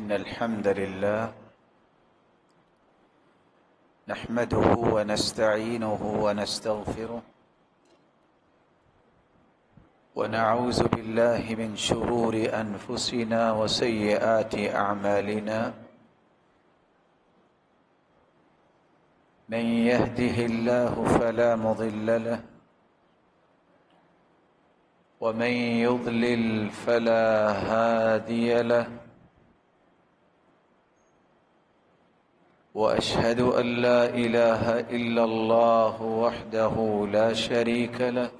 إن الحمد لله نحمده ونستعينه ونستغفره ونعوذ بالله من شرور أنفسنا وسيئات أعمالنا من يهده الله فلا مضل له ومن يضلل فلا هادي له وأشهد أن لا إله إلا الله وحده لا شريك له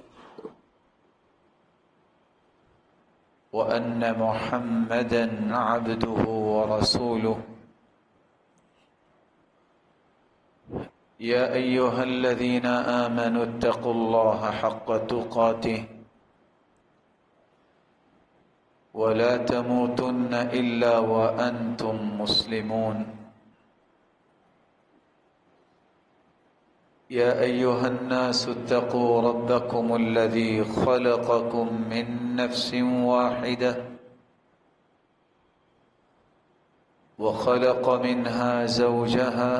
وأن محمدًا عبده ورسوله يا أيها الذين آمنوا اتقوا الله حق تقاته ولا تموتن إلا وأنتم مسلمون يا أيها الناس اتقوا ربكم الذي خلقكم من نفس واحدة وخلق منها زوجها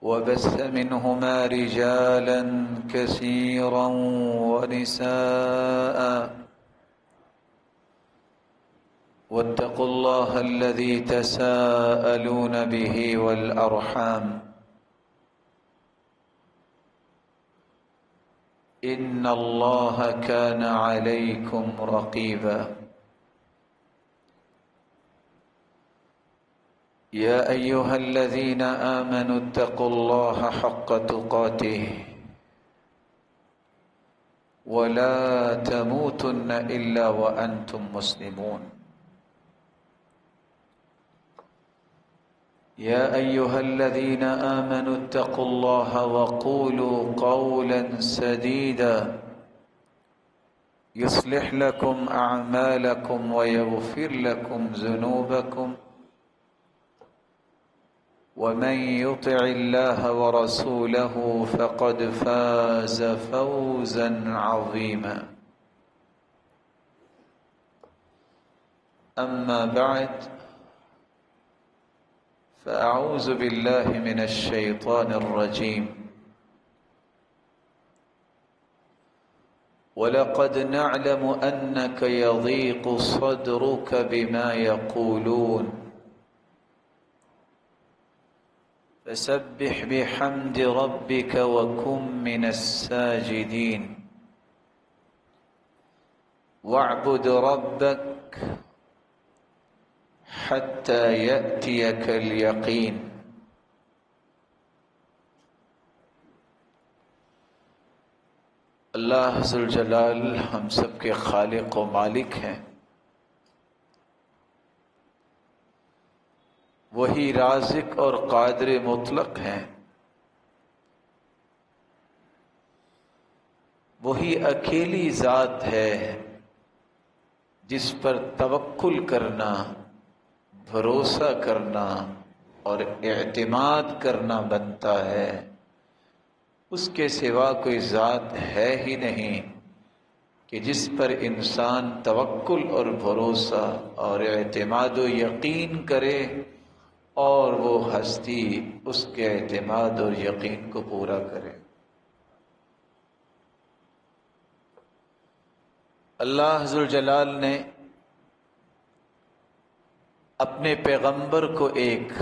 وبث منهما رجالا كثيرا ونساء واتقوا الله الذي تساءلون به والأرحام إن الله كان عليكم رقيبا يا أيها الذين آمنوا اتقوا الله حق تقاته ولا تموتن إلا وأنتم مسلمون يا أيها الذين آمنوا اتقوا الله وقولوا قولا سديدا يصلح لكم أعمالكم ويغفر لكم ذنوبكم ومن يطع الله ورسوله فقد فاز فوزا عظيما أما بعد فأعوذ بالله من الشيطان الرجيم ولقد نعلم أنك يضيق صدرك بما يقولون فسبح بحمد ربك وكن من الساجدين واعبد ربك حتى يأتيك اليقين اللہ ذوالجلال ہم سب کے خالق و مالک ہیں، وہی رازق اور قادر مطلق ہیں، وہی اکیلی ذات ہے جس پر توکل کرنا، بھروسہ کرنا اور اعتماد کرنا بنتا ہے۔ اس کے سوا کوئی ذات ہے ہی نہیں کہ جس پر انسان توکل اور بھروسہ اور اعتماد و یقین کرے اور وہ ہستی اس کے اعتماد اور یقین کو پورا کرے۔ اللہ ذوالجلال نے اپنے پیغمبر کو ایک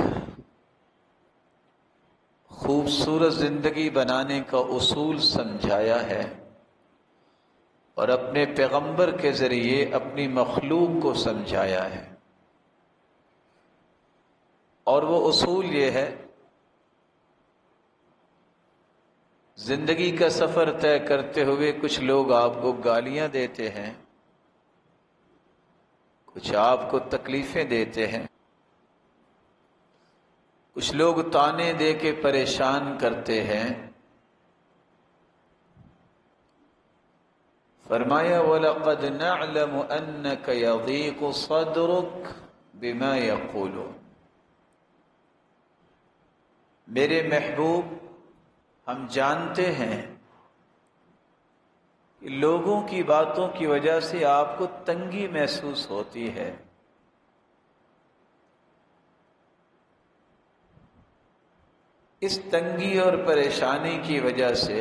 خوبصورت زندگی بنانے کا اصول سمجھایا ہے اور اپنے پیغمبر کے ذریعے اپنی مخلوق کو سمجھایا ہے، اور وہ اصول یہ ہے، زندگی کا سفر طے کرتے ہوئے کچھ لوگ آپ کو گالیاں دیتے ہیں، کچھ آپ کو تکلیفیں دیتے ہیں، کچھ لوگ تانے دے کے پریشان کرتے ہیں۔ فرمایا وَلَقَدْ نَعْلَمُ أَنَّكَ يَضِيقُ صَدْرُكَ بِمَا يَقُولُونَ، میرے محبوب ہم جانتے ہیں لوگوں کی باتوں کی وجہ سے آپ کو تنگی محسوس ہوتی ہے، اس تنگی اور پریشانی کی وجہ سے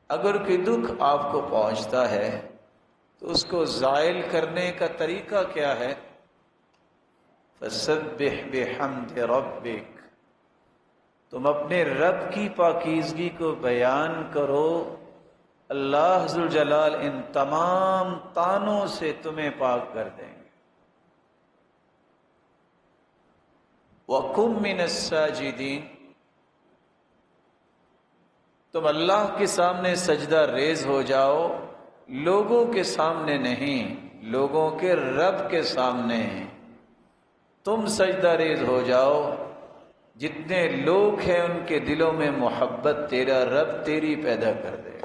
اگر کوئی دکھ آپ کو پہنچتا ہے تو اس کو زائل کرنے کا طریقہ کیا ہے؟ فسبح بحمد ربک، تم اپنے رب کی پاکیزگی کو بیان کرو، اللہ ذوالجلال ان تمام طعنوں سے تمہیں پاک کر دیں گے۔ وَقُم مِّنَ السَّاجِدِينَ، تم اللہ کے سامنے سجدہ ریز ہو جاؤ، لوگوں کے سامنے نہیں، لوگوں کے رب کے سامنے تم سجدہ ریز ہو جاؤ۔ جتنے لوگ ہیں ان کے دلوں میں محبت تیرا رب تیری پیدا کر دے۔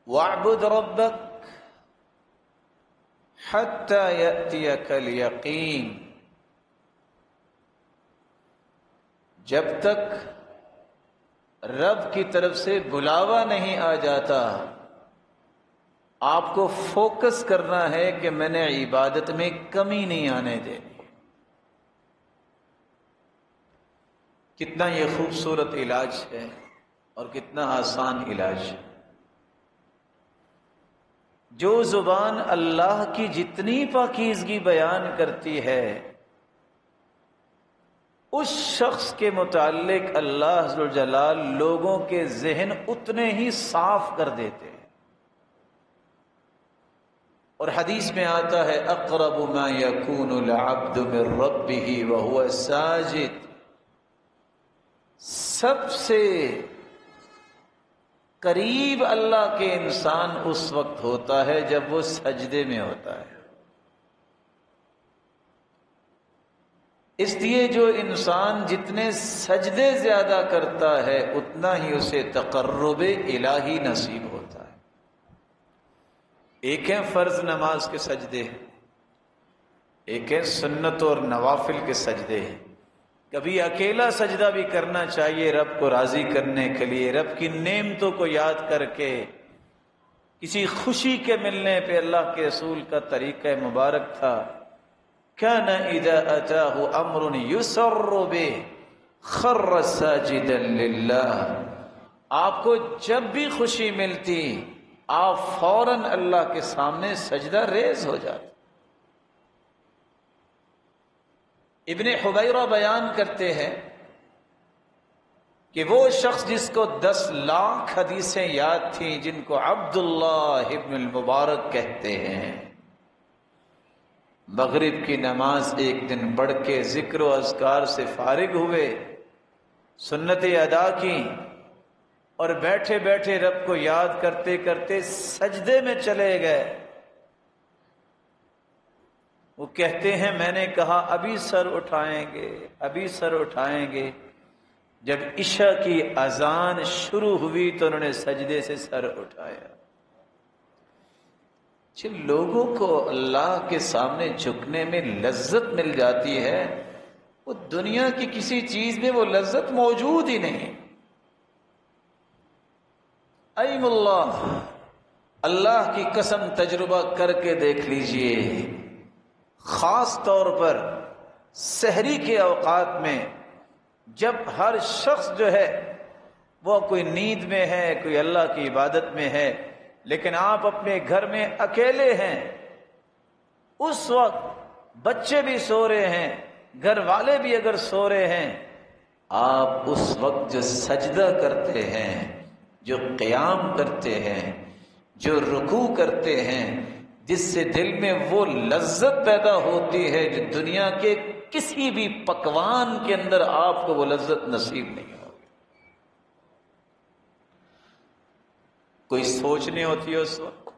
وَاعْبُدْ رَبَّكَ حَتَّى يَأْتِيَكَ الْيَقِينُ، جب تک رب کی طرف سے بلاوا نہیں آ جاتا، آپ کو فوکس کرنا ہے کہ میں نے عبادت میں کمی نہیں آنے دینی۔ کتنا یہ خوبصورت علاج ہے اور کتنا آسان علاج ہے۔ جو زبان اللہ کی جتنی پاکیزگی بیان کرتی ہے، اس شخص کے متعلق اللہ ذوالجلال لوگوں کے ذہن اتنے ہی صاف کر دیتے ہیں۔ اور حدیث میں آتا ہے اقرب ما یکون العبد من ربہ وہو ساجد، سب سے قریب اللہ کے انسان اس وقت ہوتا ہے جب وہ سجدے میں ہوتا ہے۔ اس لیے جو انسان جتنے سجدے زیادہ کرتا ہے اتنا ہی اسے تقرب الہی نصیب ہوتا ہے۔ ایک ہے فرض نماز کے سجدے، ایک ہے سنت اور نوافل کے سجدے۔ کبھی اکیلا سجدہ بھی کرنا چاہیے رب کو راضی کرنے کے لیے، رب کی نعمتوں کو یاد کر کے۔ کسی خوشی کے ملنے پہ اللہ کے رسول کا طریقہ مبارک تھا، كان اذا اتاه امر يسر به خر ساجدا لله، آپ کو جب بھی خوشی ملتی آپ فوراً اللہ کے سامنے سجدہ ریز ہو جاتے۔ ابن حبیرہ بیان کرتے ہیں کہ وہ شخص جس کو 10 لاکھ حدیثیں یاد تھیں، جن کو عبداللہ ابن المبارک کہتے ہیں، مغرب کی نماز ایک دن پڑھ کے ذکر و اذکار سے فارغ ہوئے، سنتیں ادا کی اور بیٹھے بیٹھے رب کو یاد کرتے کرتے سجدے میں چلے گئے۔ وہ کہتے ہیں میں نے کہا ابھی سر اٹھائیں گے، ابھی سر اٹھائیں گے۔ جب عشاء کی اذان شروع ہوئی تو انہوں نے سجدے سے سر اٹھایا۔ جن لوگوں کو اللہ کے سامنے جھکنے میں لذت مل جاتی ہے، وہ دنیا کی کسی چیز میں وہ لذت موجود ہی نہیں۔ ایم اللہ، اللہ کی قسم تجربہ کر کے دیکھ لیجئے، خاص طور پر سحری کے اوقات میں جب ہر شخص جو ہے وہ کوئی نیند میں ہے، کوئی اللہ کی عبادت میں ہے، لیکن آپ اپنے گھر میں اکیلے ہیں، اس وقت بچے بھی سو رہے ہیں، گھر والے بھی اگر سو رہے ہیں، آپ اس وقت جو سجدہ کرتے ہیں، جو قیام کرتے ہیں، جو رکوع کرتے ہیں، جس سے دل میں وہ لذت پیدا ہوتی ہے جو دنیا کے کسی بھی پکوان کے اندر آپ کو وہ لذت نصیب نہیں ہوگی۔ کوئی سوچ نہیں ہوتی ہے اس وقت،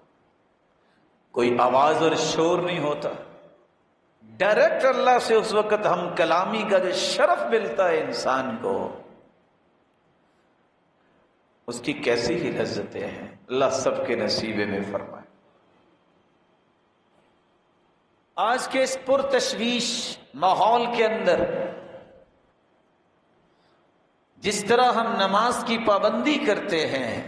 کوئی آواز اور شور نہیں ہوتا، ڈائریکٹ اللہ سے اس وقت ہم کلامی کا جو شرف ملتا ہے انسان کو، اس کی کیسی ہی لذتیں ہیں، اللہ سب کے نصیبے میں فرمائے۔ آج کے اس پرتشویش ماحول کے اندر جس طرح ہم نماز کی پابندی کرتے ہیں،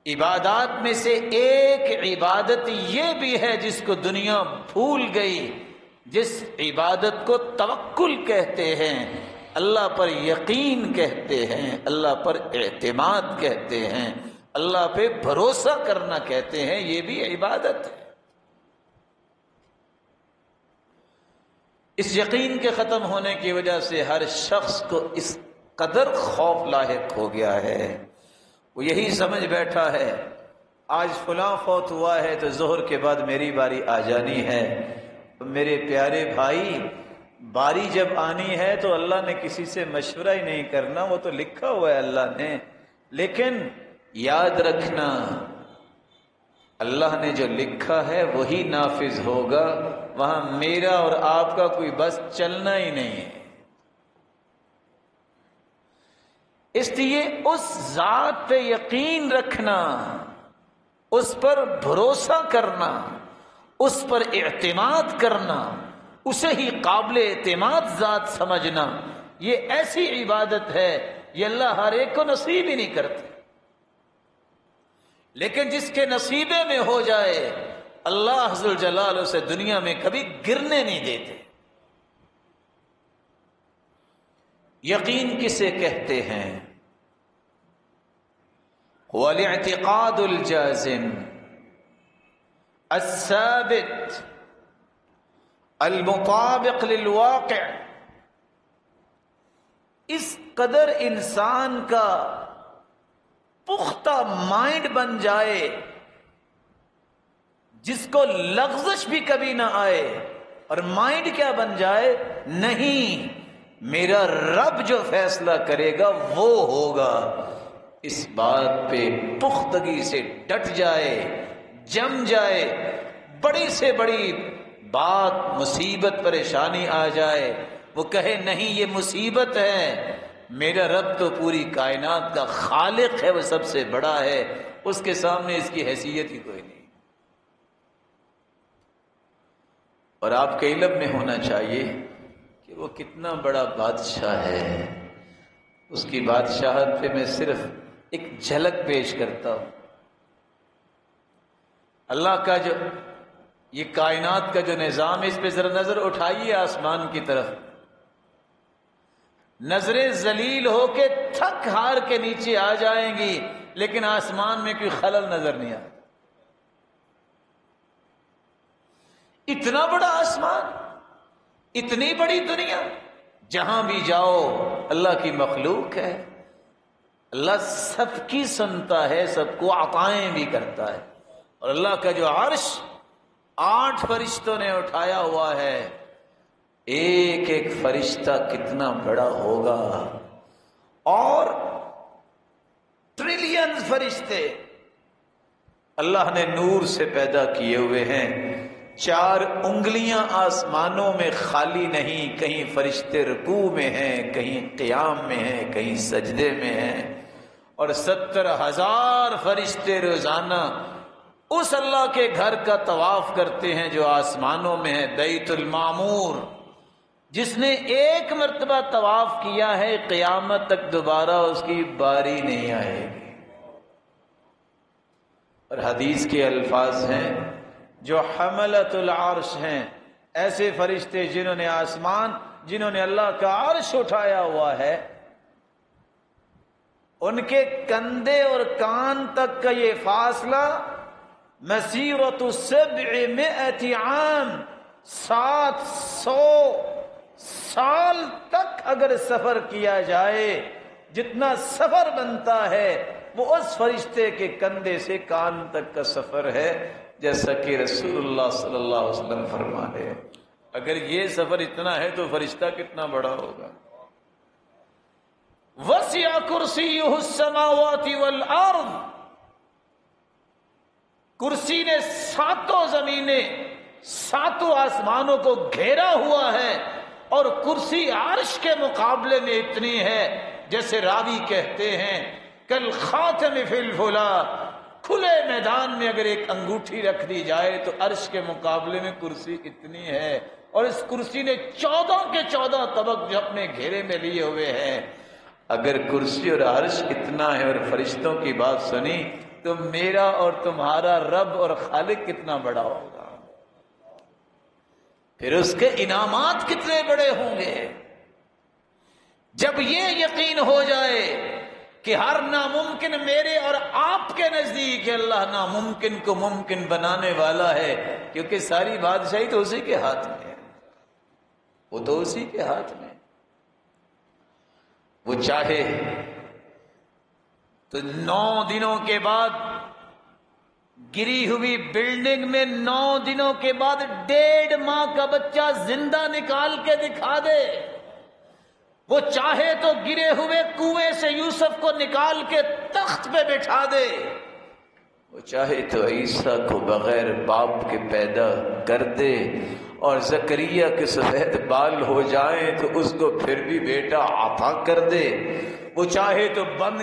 عبادات میں سے ایک عبادت یہ بھی ہے جس کو دنیا بھول گئی، جس عبادت کو توکل کہتے ہیں، اللہ پر یقین کہتے ہیں، اللہ پر اعتماد کہتے ہیں، اللہ پہ بھروسہ کرنا کہتے ہیں، یہ بھی عبادت ہے۔ اس یقین کے ختم ہونے کی وجہ سے ہر شخص کو اس قدر خوف لاحق ہو گیا ہے، وہ یہی سمجھ بیٹھا ہے آج فلاں فوت ہوا ہے تو ظہر کے بعد میری باری آ جانی ہے۔ میرے پیارے بھائی، باری جب آنی ہے تو اللہ نے کسی سے مشورہ ہی نہیں کرنا، وہ تو لکھا ہوا ہے اللہ نے، لیکن یاد رکھنا اللہ نے جو لکھا ہے وہی نافذ ہوگا، وہاں میرا اور آپ کا کوئی بس چلنا ہی نہیں ہے۔ اس لیے اس ذات پہ یقین رکھنا، اس پر بھروسہ کرنا، اس پر اعتماد کرنا، اسے ہی قابل اعتماد ذات سمجھنا، یہ ایسی عبادت ہے یہ اللہ ہر ایک کو نصیب ہی نہیں کرتے، لیکن جس کے نصیبے میں ہو جائے اللہ ذل جلال اسے دنیا میں کبھی گرنے نہیں دیتے۔ یقین کسے کہتے ہیں؟ والاعتقاد الجازم الثابت المطابق للواقع، اس قدر انسان کا پختہ مائنڈ بن جائے جس کو لغزش بھی کبھی نہ آئے، اور مائنڈ کیا بن جائے؟ نہیں، میرا رب جو فیصلہ کرے گا وہ ہوگا، اس بات پہ پختگی سے ڈٹ جائے، جم جائے، بڑی سے بڑی بات مصیبت پریشانی آ جائے وہ کہے نہیں یہ مصیبت ہے، میرا رب تو پوری کائنات کا خالق ہے، وہ سب سے بڑا ہے، اس کے سامنے اس کی حیثیت ہی کوئی نہیں۔ اور آپ کے علم میں ہونا چاہیے کہ وہ کتنا بڑا بادشاہ ہے، اس کی بادشاہت پہ میں صرف ایک جھلک پیش کرتا ہوں۔ اللہ کا جو یہ کائنات کا جو نظام، اس پہ ذرا نظر اٹھائیے آسمان کی طرف، نظریں ذلیل ہو کے تھک ہار کے نیچے آ جائیں گی، لیکن آسمان میں کوئی خلل نظر نہیں آتا۔ اتنا بڑا آسمان، اتنی بڑی دنیا، جہاں بھی جاؤ اللہ کی مخلوق ہے، اللہ سب کی سنتا ہے، سب کو عطائیں بھی کرتا ہے، اور اللہ کا جو عرش 8 فرشتوں نے اٹھایا ہوا ہے، ایک ایک فرشتہ کتنا بڑا ہوگا، اور ٹریلین فرشتے اللہ نے نور سے پیدا کیے ہوئے ہیں، 4 انگلیاں آسمانوں میں خالی نہیں، کہیں فرشتے رکوع میں ہیں، کہیں قیام میں ہیں، کہیں سجدے میں ہیں، اور 70,000 فرشتے روزانہ اس اللہ کے گھر کا طواف کرتے ہیں جو آسمانوں میں ہے، بیت المعمور۔ جس نے ایک مرتبہ طواف کیا ہے قیامت تک دوبارہ اس کی باری نہیں آئے گی۔ اور حدیث کے الفاظ ہیں جو حملۃ العرش ہیں، ایسے فرشتے جنہوں نے اللہ کا عرش اٹھایا ہوا ہے، ان کے کندھے اور کان تک کا یہ فاصلہ مسیرۃ 700 عام، 700 سال تک اگر سفر کیا جائے، جتنا سفر بنتا ہے وہ اس فرشتے کے کندھے سے کان تک کا سفر ہے، جیسا کہ رسول اللہ صلی اللہ علیہ وسلم فرمائے۔ اگر یہ سفر اتنا ہے تو فرشتہ کتنا بڑا ہوگا۔ وسع کرسیہ السماوات والارض، کرسی نے 7 زمینیں، 7 آسمانوں کو گھیرا ہوا ہے، اور کرسی عرش کے مقابلے میں اتنی ہے جیسے راوی کہتے ہیں کل خاتم فی الفلا، کھلے میدان میں اگر ایک انگوٹھی رکھ دی جائے تو عرش کے مقابلے میں کرسی اتنی ہے، اور اس کرسی نے 14 کے 14 طبق جو اپنے گھیرے میں لیے ہوئے ہیں۔ اگر کرسی اور عرش اتنا ہے اور فرشتوں کی بات سنی تو میرا اور تمہارا رب اور خالق کتنا بڑا ہوگا، پھر اس کے انعامات کتنے بڑے ہوں گے۔ جب یہ یقین ہو جائے کہ ہر ناممکن میرے اور آپ کے نزدیک ہے، اللہ ناممکن کو ممکن بنانے والا ہے، کیونکہ ساری بادشاہی تو اسی کے ہاتھ میں ہے، وہ تو اسی کے ہاتھ میں۔ وہ چاہے تو 9 دنوں کے بعد گری ہوئی بلڈنگ میں 9 دنوں کے بعد 1.5 ماہ کا بچہ زندہ نکال کے دکھا دے۔ وہ چاہے تو گرے ہوئے کنویں سے یوسف کو نکال کے تخت پہ بٹھا دے، وہ چاہے تو عیسیٰ کو بغیر باپ کے پیدا کر دے اور زکریا کے سفید بال ہو جائیں تو اس کو پھر بھی بیٹا عطا کر دے، وہ چاہے تو بند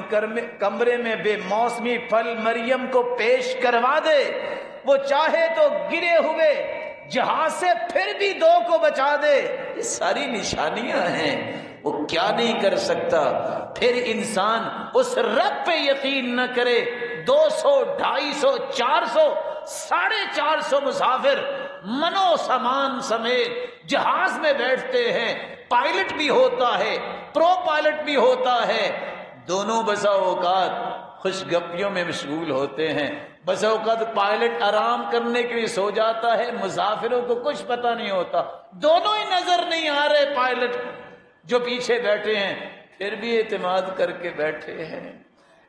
کمرے میں بے موسمی پھل مریم کو پیش کروا دے، وہ چاہے تو گرے ہوئے جہاز سے پھر بھی 2 کو بچا دے۔ یہ ساری نشانیاں ہیں، وہ کیا نہیں کر سکتا۔ پھر انسان اس رب پہ یقین نہ کرے۔ 200 250 400 450 مسافر منو سامان سمیت جہاز میں بیٹھتے ہیں، پائلٹ بھی ہوتا ہے، پرو پائلٹ بھی ہوتا ہے، دونوں بسا اوقات خوش گپیوں میں مشغول ہوتے ہیں، بسا اوقات پائلٹ آرام کرنے کے لیے سو جاتا ہے، مسافروں کو کچھ پتہ نہیں ہوتا، دونوں ہی نظر نہیں آ رہے پائلٹ جو پیچھے بیٹھے ہیں، پھر بھی اعتماد کر کے بیٹھے ہیں۔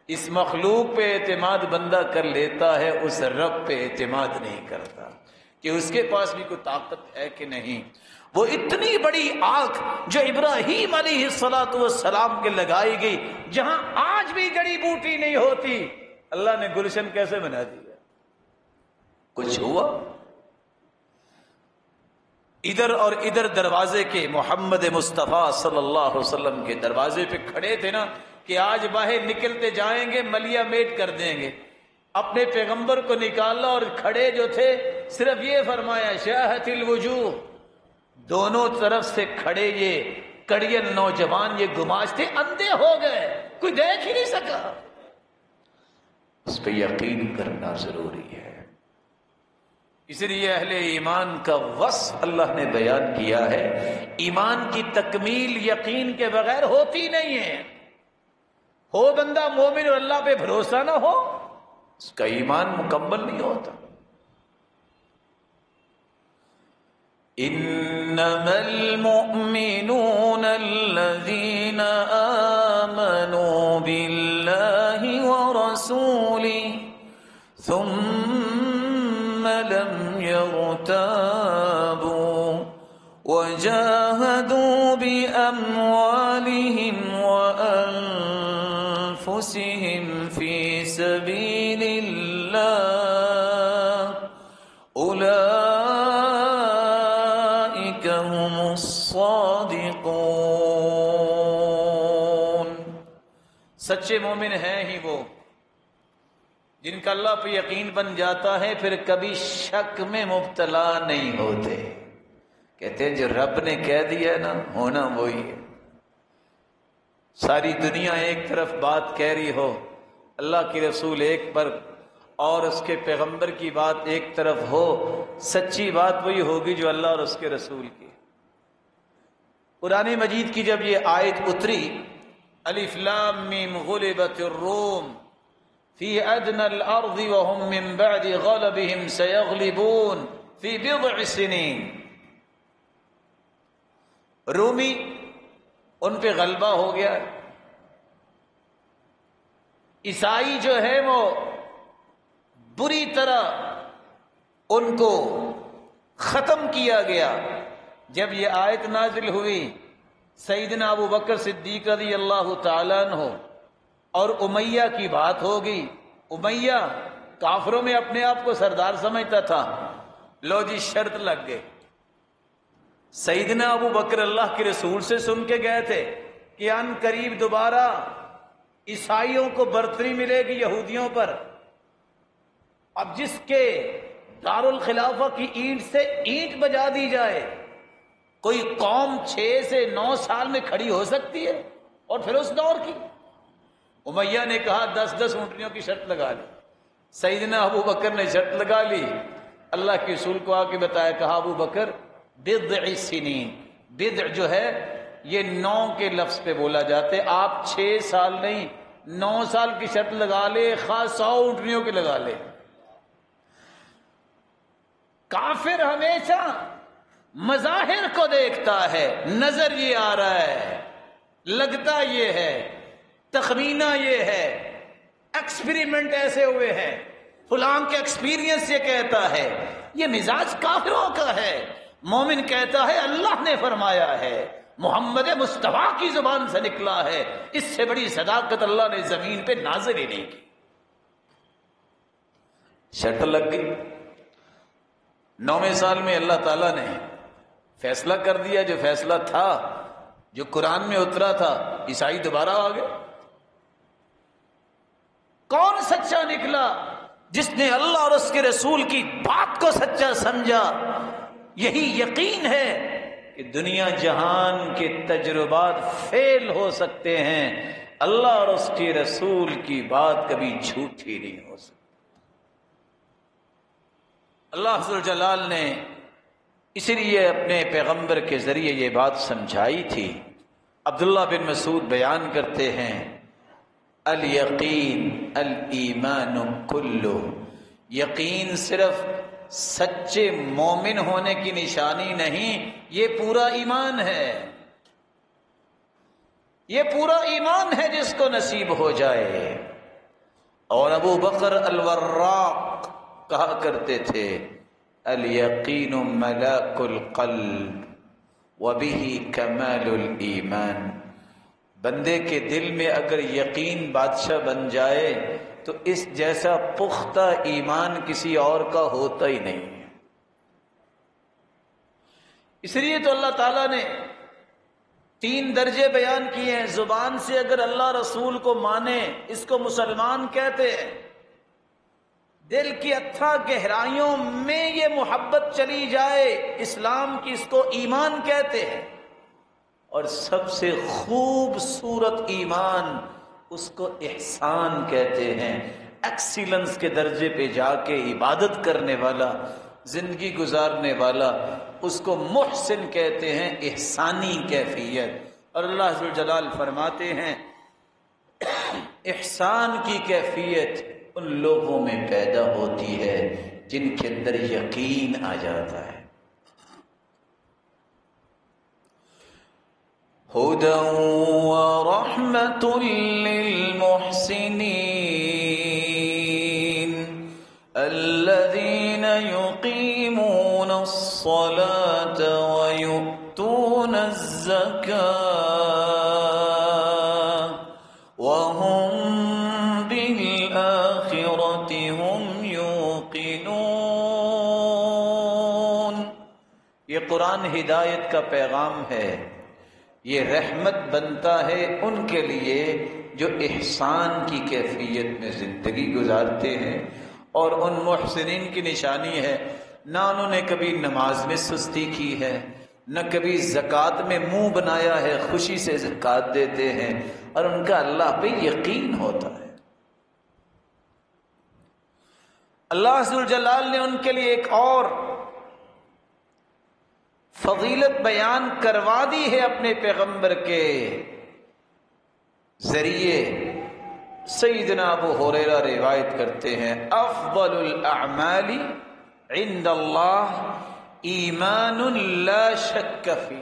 اس مخلوق پہ اعتماد بندہ کر لیتا ہے، اس رب پہ اعتماد نہیں کرتا کہ اس کے پاس بھی کوئی طاقت ہے کہ نہیں۔ وہ اتنی بڑی آنکھ جو ابراہیم علیہ السلام کے لگائی گئی، جہاں آج بھی جڑی بوٹی نہیں ہوتی، اللہ نے گلشن کیسے بنا دیا؟ کچھ ہوا؟ ادھر اور ادھر دروازے کے محمد مصطفیٰ صلی اللہ علیہ وسلم کے دروازے پہ کھڑے تھے نا کہ آج باہر نکلتے جائیں گے ملیا میٹ کر دیں گے، اپنے پیغمبر کو نکالا اور کھڑے جو تھے صرف یہ فرمایا شاہت الوجوہ، دونوں طرف سے کھڑے یہ کڑیل نوجوان یہ گماشتے اندھے ہو گئے، کوئی دیکھ ہی نہیں سکا۔ اس پہ یقین کرنا ضروری ہے، اس لیے اہل ایمان کا وصف اللہ نے بیان کیا ہے۔ ایمان کی تکمیل یقین کے بغیر ہوتی نہیں ہے۔ ہو بندہ مومن اور اللہ پہ بھروسہ نہ ہو، اس کا ایمان مکمل نہیں ہوتا۔ انما المؤمنون الذين آمنوا بالله ورسوله ثم لم يرتابوا وجاهدوا بأموالهم وأنفسهم في سبيل الله أولئك هم الصادقون۔ سچے مومن ہیں ہی وہ جن کا اللہ پہ یقین بن جاتا ہے، پھر کبھی شک میں مبتلا نہیں ہوتے، کہتے ہیں جو رب نے کہہ دیا نا ہونا وہی ہے۔ ساری دنیا ایک طرف بات کہہ رہی ہو، اللہ کی رسول ایک پر اور اس کے پیغمبر کی بات ایک طرف ہو، سچی بات وہی ہوگی جو اللہ اور اس کے رسول کی۔ قرآن مجید کی جب یہ آیت اتری الف لام میم غلبت الروم فی ادنى الارض وهم من بعد غلبهم سيغلبون فی بضع سنین، رومی ان پہ غلبہ ہو گیا، عیسائی جو ہے وہ بری طرح ان کو ختم کیا گیا۔ جب یہ آیت نازل ہوئی سیدنا ابو بکر صدیق رضی اللہ تعالیٰ عنہ اور امیہ کی بات ہوگی۔ امیہ کافروں میں اپنے آپ کو سردار سمجھتا تھا، لو جی شرط لگ گئے۔ سیدنا ابو بکر اللہ کے رسول سے سن کے گئے تھے کہ ان قریب دوبارہ عیسائیوں کو برتری ملے گی یہودیوں پر، اب جس کے دارالخلافہ کی اینٹ سے اینٹ بجا دی جائے، کوئی قوم 6 سے 9 سال میں کھڑی ہو سکتی ہے؟ اور پھر اس دور کی امیہ نے کہا 10 اونٹنیوں کی شرط لگا لی، سیدنا ابو بکر نے شرط لگا لی، اللہ کے رسول کو آ کے بتایا، کہا ابو بکر بضع سنین، بضع جو ہے یہ 9 کے لفظ پہ بولا جاتا ہے، آپ 6 سال نہیں 9 سال کی شرط لگا لے، خاص 100 اونٹنیوں کی لگا لے۔ کافر ہمیشہ مظاہر کو دیکھتا ہے، نظر یہ آ رہا ہے، لگتا یہ ہے، تخمینہ یہ ہے، ایکسپیریمنٹ ایسے ہوئے ہیں، فلاں کے ایکسپیرینس یہ کہتا ہے، یہ مزاج کافروں کا ہے۔ مومن کہتا ہے اللہ نے فرمایا ہے، محمد مصطفیٰ کی زبان سے نکلا ہے، اس سے بڑی صداقت اللہ نے زمین پہ نازل ہی نہیں کی۔ شرط لگ گئی، 9ویں سال میں اللہ تعالیٰ نے فیصلہ کر دیا، جو فیصلہ تھا، جو قرآن میں اترا تھا، عیسائی دوبارہ آ گئے۔ کون سچا نکلا؟ جس نے اللہ اور اس کے رسول کی بات کو سچا سمجھا۔ یہی یقین ہے کہ دنیا جہان کے تجربات فیل ہو سکتے ہیں، اللہ اور اس کے رسول کی بات کبھی جھوٹی نہیں ہو سکتی۔ اللہ عز و جلال نے اس لیے اپنے پیغمبر کے ذریعے یہ بات سمجھائی تھی۔ عبداللہ بن مسعود بیان کرتے ہیں، الیقین الایمان کلہ، یقین صرف سچے مومن ہونے کی نشانی نہیں، یہ پورا ایمان ہے، یہ پورا ایمان ہے جس کو نصیب ہو جائے۔ اور ابو بکر الوراق کہا کرتے تھے، الیقین ملاک القلب وبہ کمال الایمان، بندے کے دل میں اگر یقین بادشاہ بن جائے تو اس جیسا پختہ ایمان کسی اور کا ہوتا ہی نہیں۔ اس لیے تو اللہ تعالیٰ نے 3 درجے بیان کیے ہیں۔ زبان سے اگر اللہ رسول کو مانے، اس کو مسلمان کہتے ہیں، دل کی اتھا گہرائیوں میں یہ محبت چلی جائے، اسلام کی اس کو ایمان کہتے ہیں۔ اور سب سے خوبصورت ایمان اس کو احسان کہتے ہیں، ایکسیلنس کے درجے پہ جا کے عبادت کرنے والا، زندگی گزارنے والا، اس کو محسن کہتے ہیں، احسانی کیفیت۔ اور اللہ عز و جلال فرماتے ہیں احسان کی کیفیت ان لوگوں میں پیدا ہوتی ہے جن کے اندر یقین آ جاتا ہے۔ هدى ورحمة للمحسنين الذين يقيمون الصلاة ويؤتون الزكاة وهم بالآخرة هم يوقنون۔ یہ قرآن ہدایت کا پیغام ہے، یہ رحمت بنتا ہے ان کے لیے جو احسان کی کیفیت میں زندگی گزارتے ہیں۔ اور ان محسنین کی نشانی ہے، نہ انہوں نے کبھی نماز میں سستی کی ہے، نہ کبھی زکوٰۃ میں منہ بنایا ہے، خوشی سے زکوٰۃ دیتے ہیں، اور ان کا اللہ پہ یقین ہوتا ہے۔ اللہ عز و جلال نے ان کے لیے ایک اور فضیلت بیان کروا دی ہے اپنے پیغمبر کے ذریعے۔ سیدنا ابو ہریرہ روایت کرتے ہیں، افضل الاعمال عند اللہ ایمان لا شک فی،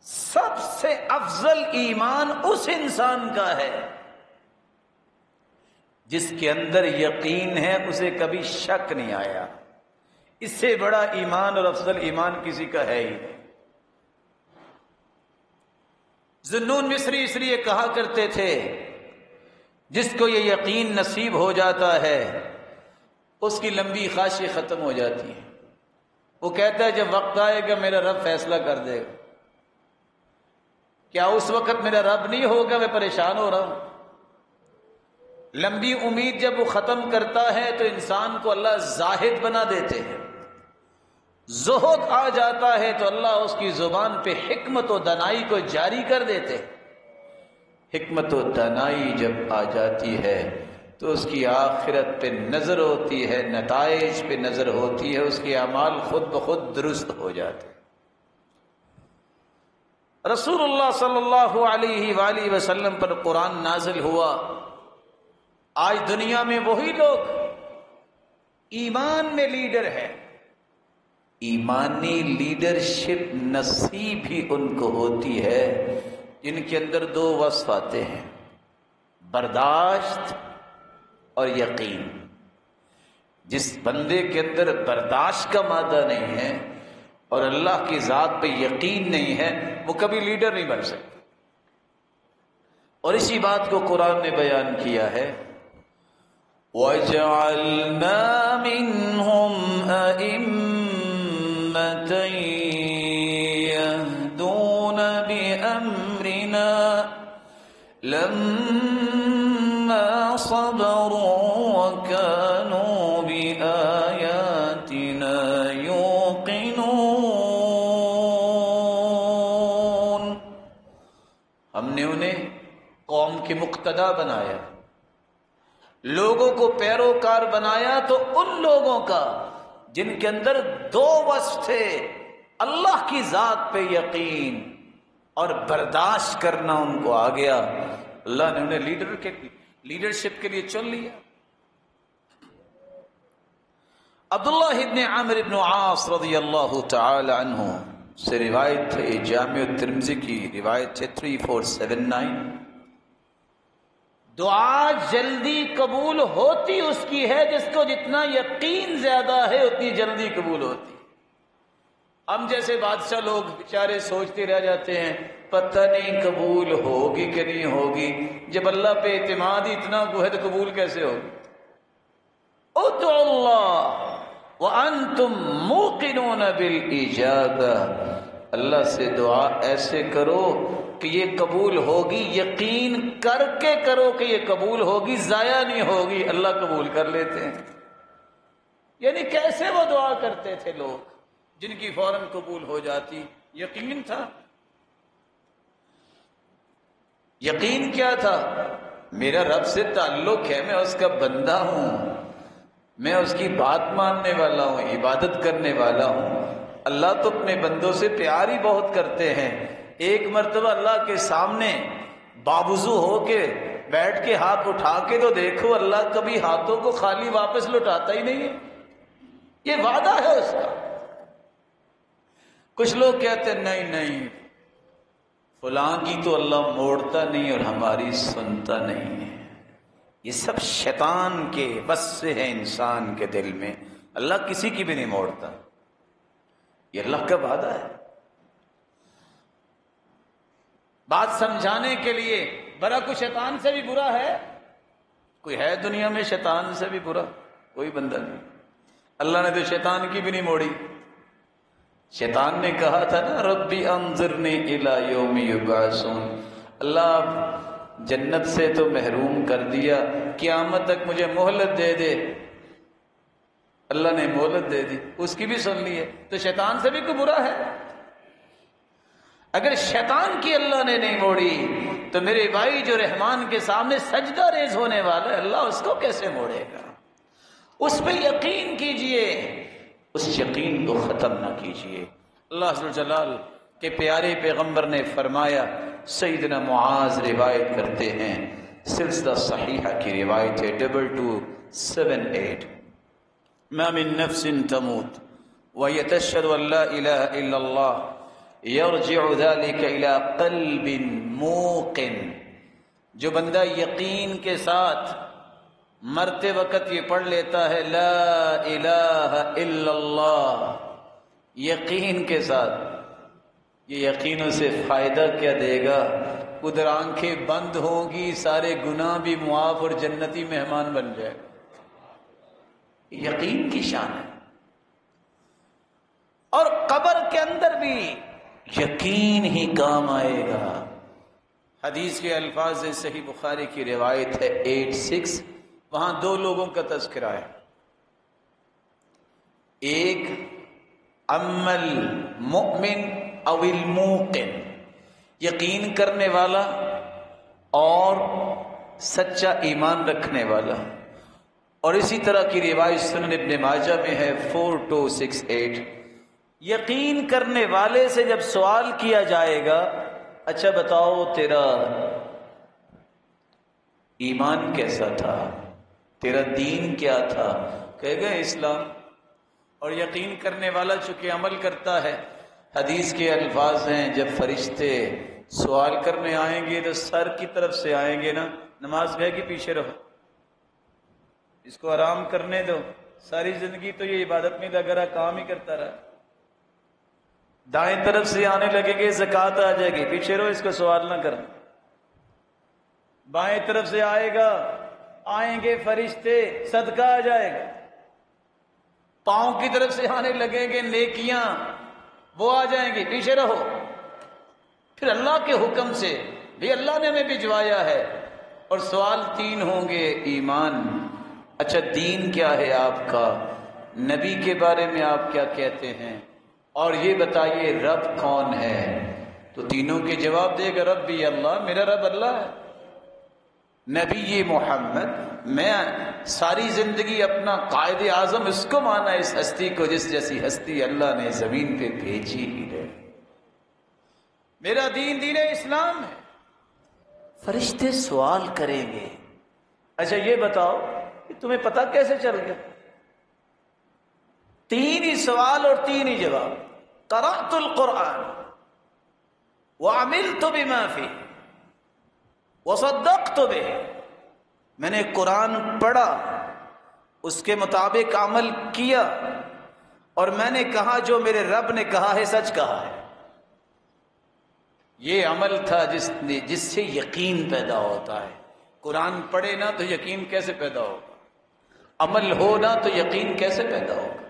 سب سے افضل ایمان اس انسان کا ہے جس کے اندر یقین ہے، اسے کبھی شک نہیں آیا۔ اس سے بڑا ایمان اور افضل ایمان کسی کا ہے ہی نہیں۔ ذنون مصری اس لیے کہا کرتے تھے، جس کو یہ یقین نصیب ہو جاتا ہے اس کی لمبی خواہشیں ختم ہو جاتی ہیں۔ وہ کہتا ہے جب وقت آئے گا میرا رب فیصلہ کر دے گا، کیا اس وقت میرا رب نہیں ہوگا، میں پریشان ہو رہا ہوں۔ لمبی امید جب وہ ختم کرتا ہے تو انسان کو اللہ زاہد بنا دیتے ہیں۔ زہد آ جاتا ہے تو اللہ اس کی زبان پہ حکمت و دانائی کو جاری کر دیتے۔ حکمت و دانائی جب آ جاتی ہے تو اس کی آخرت پہ نظر ہوتی ہے، نتائج پہ نظر ہوتی ہے، اس کے اعمال خود بخود درست ہو جاتے ہیں۔ رسول اللہ صلی اللہ علیہ وآلہ وسلم پر قرآن نازل ہوا۔ آج دنیا میں وہی لوگ ایمان میں لیڈر ہے، ایمانی لیڈرشپ نصیب ہی ان کو ہوتی ہے جن کے اندر دو وصف آتے ہیں، برداشت اور یقین۔ جس بندے کے اندر برداشت کا مادہ نہیں ہے اور اللہ کی ذات پہ یقین نہیں ہے، وہ کبھی لیڈر نہیں بن سکتا۔ اور اسی بات کو قرآن نے بیان کیا ہے، وَجَعَلْنَا مِنْهُمْ أَئِمَّةً يَهْدُونَ بِأَمْرِنَا لَمَّا صَبَرُوا وَكَانُوا بِآيَاتِنَا يُوقِنُونَ۔ ہم نے انہیں قوم کے مقتدا بنایا، لوگوں کو پیروکار بنایا، تو ان لوگوں کا جن کے اندر دو وصف تھے، اللہ کی ذات پہ یقین اور برداشت کرنا ان کو آ گیا، اللہ نے انہیں لیڈرشپ کے لیے چن لیا۔ عبداللہ ابن عمرو ابن عاص رضی اللہ تعالی عنہ سے روایت ہے، جامع الترمذی کی روایت ہے 3479، دعا جلدی قبول ہوتی اس کی ہے جس کو جتنا یقین زیادہ ہے اتنی جلدی قبول ہوتی۔ ہم جیسے بادشاہ لوگ بیچارے سوچتے رہ جاتے ہیں پتہ نہیں قبول ہوگی کہ نہیں ہوگی، جب اللہ پہ اعتماد ہی اتنا کو ہے تو قبول کیسے ہوگی؟ ادعوا اللہ وانتم موقنون بالاجابہ، اللہ سے دعا ایسے کرو کہ یہ قبول ہوگی، یقین کر کے کرو کہ یہ قبول ہوگی، ضائع نہیں ہوگی، اللہ قبول کر لیتے ہیں۔ یعنی کیسے وہ دعا کرتے تھے لوگ جن کی فوراً قبول ہو جاتی؟ یقین تھا۔ یقین کیا تھا؟ میرا رب سے تعلق ہے، میں اس کا بندہ ہوں، میں اس کی بات ماننے والا ہوں، عبادت کرنے والا ہوں۔ اللہ تو اپنے بندوں سے پیار ہی بہت کرتے ہیں۔ ایک مرتبہ اللہ کے سامنے باوضو ہو کے بیٹھ کے ہاتھ اٹھا کے تو دیکھو، اللہ کبھی ہاتھوں کو خالی واپس لوٹاتا ہی نہیں ہے، یہ وعدہ ہے اس کا۔ کچھ لوگ کہتے ہیں نہیں نہیں فلاں کی تو اللہ موڑتا نہیں اور ہماری سنتا نہیں ہے، یہ سب شیطان کے بس سے ہے انسان کے دل میں، اللہ کسی کی بھی نہیں موڑتا، یہ اللہ کا وعدہ ہے۔ بات سمجھانے کے لیے برا کوئی شیطان سے بھی برا ہے؟ کوئی ہے دنیا میں شیطان سے بھی برا؟ کوئی بندہ نہیں۔ اللہ نے تو شیطان کی بھی نہیں موڑی۔ شیطان نے کہا تھا نا ربی انظرنی الی یوم یبعثون، اللہ جنت سے تو محروم کر دیا، قیامت تک مجھے مہلت دے دے۔ اللہ نے مہلت دے دی، اس کی بھی سن لی ہے، تو شیطان سے بھی کوئی برا ہے؟ اگر شیطان کی اللہ نے نہیں موڑی تو میرے بھائی جو رحمان کے سامنے سجدہ ریز ہونے والا ہے، اللہ اس کو کیسے موڑے گا؟ اس پہ یقین کیجئے، اس یقین کو ختم نہ کیجئے۔ اللہ عز و جلال کے پیارے پیغمبر نے فرمایا، سیدنا معاذ روایت کرتے ہیں، سلسلہ صحیحہ کی روایت ہے 2278، ما من نفس تموت وهي تشهد ان لا اله الا الله یرجع ذلك الى قلب موقن، جو بندہ یقین کے ساتھ مرتے وقت یہ پڑھ لیتا ہے لا الہ الا اللہ، یقین کے ساتھ، یہ یقین اسے فائدہ کیا دے گا؟ ادھر آنکھیں بند ہوں گی، سارے گناہ بھی معاف اور جنتی مہمان بن جائے گا۔ یقین کی شان ہے۔ اور قبر کے اندر بھی یقین ہی کام آئے گا۔ حدیث کے الفاظ صحیح بخاری کی روایت ہے 86، وہاں دو لوگوں کا تذکرہ ہے، ایک اما المؤمن او الموقن، یقین کرنے والا اور سچا ایمان رکھنے والا. اور اسی طرح کی روایت سنن ابن ماجہ میں ہے 4268. یقین کرنے والے سے جب سوال کیا جائے گا اچھا بتاؤ تیرا ایمان کیسا تھا، تیرا دین کیا تھا، کہے گا اسلام. اور یقین کرنے والا چونکہ عمل کرتا ہے، حدیث کے الفاظ ہیں جب فرشتے سوال کرنے آئیں گے تو سر کی طرف سے آئیں گے نا، نماز گئے کہ پیچھے رہو، اس کو آرام کرنے دو، ساری زندگی تو یہ عبادت میں لگا رہا، کام ہی کرتا رہا. دائیں طرف سے آنے لگے گے زکوٰۃ آ جائے گی، پیچھے رہو، اس کو سوال نہ کرنا. بائیں طرف سے آئے گا، آئیں گے فرشتے، صدقہ آ جائے گا. پاؤں کی طرف سے آنے لگیں گے نیکیاں، وہ آ جائیں گی، پیچھے رہو. پھر اللہ کے حکم سے بھی اللہ نے ہمیں بھجوایا ہے. اور سوال 3 ہوں گے. ایمان، اچھا دین کیا ہے آپ کا، نبی کے بارے میں آپ کیا کہتے ہیں، اور یہ بتائیے رب کون ہے. تو تینوں کے جواب دے گا ربی اللہ، میرا رب اللہ ہے. نبی محمد، میں ساری زندگی اپنا قائد اعظم اس کو مانا، اس ہستی کو جس جیسی ہستی اللہ نے زمین پہ بھیجی ہی ہے. میرا دین دین اسلام ہے. فرشتے سوال کریں گے اچھا یہ بتاؤ کہ تمہیں پتہ کیسے چل گیا. 3 ہی سوال اور 3 ہی جواب. قرأت القرآن وعملت بما فيه وصدقت به، میں نے قرآن پڑھا، اس کے مطابق عمل کیا، اور میں نے کہا جو میرے رب نے کہا ہے سچ کہا ہے. یہ عمل تھا جس سے یقین پیدا ہوتا ہے. قرآن پڑھے نا تو یقین کیسے پیدا ہوگا، عمل ہو نا تو یقین کیسے پیدا ہوگا.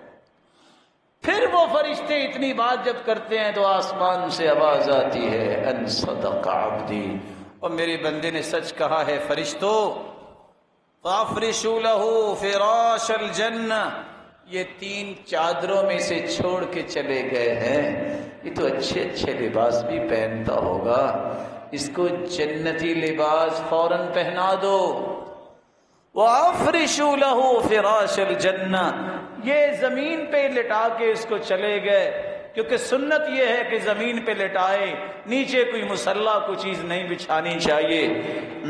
پھر وہ فرشتے اتنی بات جب کرتے ہیں تو آسمان سے آواز آتی ہے ان صدق عبدی، اور میرے بندے نے سچ کہا ہے. فرشتوں فافرشوا له فراش الجنہ، یہ 3 چادروں میں سے چھوڑ کے چلے گئے ہیں. یہ تو اچھے اچھے لباس بھی پہنتا ہوگا، اس کو جنتی لباس فوراً پہنا دو. وَأَفْرِشُوا لَهُ فِرَاشَ الْجَنَّةِ، یہ زمین پہ لٹا کے اس کو چلے گئے، کیونکہ سنت یہ ہے کہ زمین پہ لٹائے، نیچے کوئی مسلح کوئی چیز نہیں بچھانی چاہیے.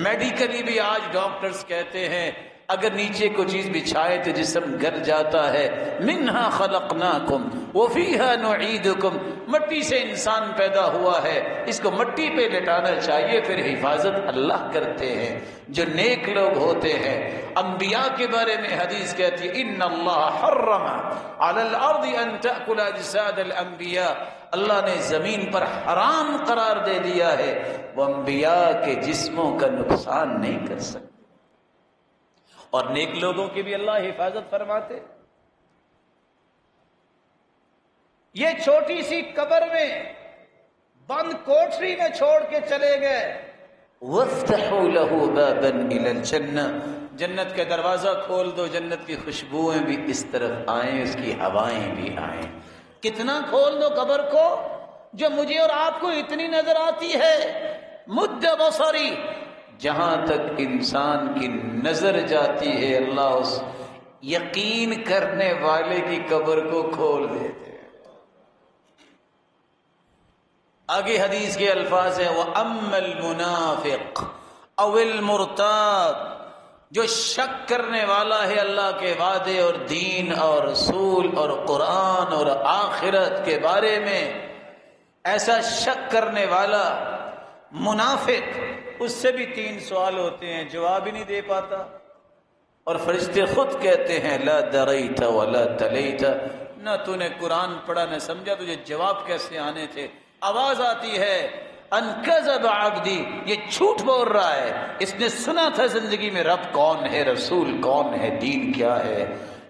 میڈیکلی بھی آج ڈاکٹرز کہتے ہیں اگر نیچے کو چیز بچھائے تو جسم گل جاتا ہے. منہا خلقناکم وفیہا نعیدکم، مٹی سے انسان پیدا ہوا ہے، اس کو مٹی پہ لٹانا چاہیے. پھر حفاظت اللہ کرتے ہیں جو نیک لوگ ہوتے ہیں. انبیاء کے بارے میں حدیث کہتی ہے ان اللہ حرم علی الارض ان تأکل اجساد الانبیاء، اللہ نے زمین پر حرام قرار دے دیا ہے وہ انبیاء کے جسموں کا نقصان نہیں کر سکتے. اور نیک لوگوں کی بھی اللہ حفاظت فرماتے. یہ چھوٹی سی قبر میں بند کوٹری میں چھوڑ کے چلے گئے. وَافْتَحُوا لَهُ بَابًا إِلَى الْجَنَّةِ، جنت کا دروازہ کھول دو، جنت کی خوشبوئیں بھی اس طرف آئیں، اس کی ہوائیں بھی آئیں. کتنا کھول دو قبر کو جو مجھے اور آپ کو اتنی نظر آتی ہے. مد بصری، جہاں تک انسان کی نظر جاتی ہے اللہ اس یقین کرنے والے کی قبر کو کھول دیتے. آگے حدیث کے الفاظ ہیں وَأَمَّا الْمُنَافِقُ أَوِ الْمُرْتَابُ، جو شک کرنے والا ہے اللہ کے وعدے اور دین اور رسول اور قرآن اور آخرت کے بارے میں، ایسا شک کرنے والا منافق، اس سے بھی 3 سوال ہوتے ہیں، جواب ہی نہیں دے پاتا. اور فرشتے خود کہتے ہیں لا دریت ولا تلیت، نہ تو نے قرآن پڑھا نہ سمجھا، تجھے جواب کیسے آنے تھے. آواز آتی ہے ان کذب عبدی، یہ جھوٹ بول رہا ہے، اس نے سنا تھا زندگی میں رب کون ہے، رسول کون ہے، دین کیا ہے.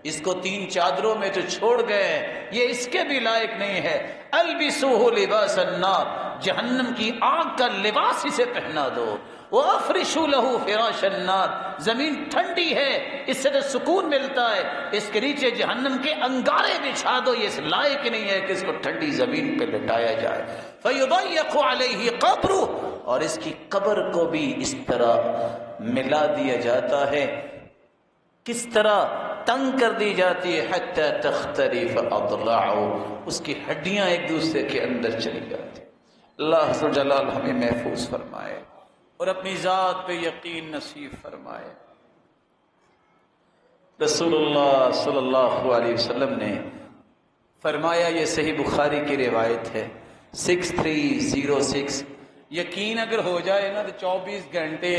اس کو 3 چادروں میں تو چھوڑ گئے، یہ اس کے بھی لائق نہیں ہے. البسوہ لباس النار، جہنم کی آگ کا لباس اسے پہنا دو. وَأَفْرِشُوا لَهُ فِرَاشَ النَّارِ، زمین ٹھنڈی ہے، اس سے تو سکون ملتا ہے، اس کے نیچے جہنم کے انگارے بچھا دو، یہ اس لائق نہیں ہے کہ اس کو ٹھنڈی زمین پہ لٹایا جائے۔ فَيُضَيَّقُ عَلَيْهِ قَبْرُهُ، اور اس کی قبر کو بھی اس طرح ملا دیا جاتا ہے، کس طرح تنگ کر دی جاتی ہے، حتی تختلف اضلاعه، اس کی ہڈیاں ایک دوسرے کے اندر چلی جاتی۔ اللہ عز و جلال ہمیں محفوظ فرمائے اور اپنی ذات پہ یقین نصیب فرمائے۔ رسول اللہ صلی اللہ علیہ وسلم نے فرمایا، یہ صحیح بخاری کی روایت ہے 6306، یقین اگر ہو جائے نا تو 24 گھنٹے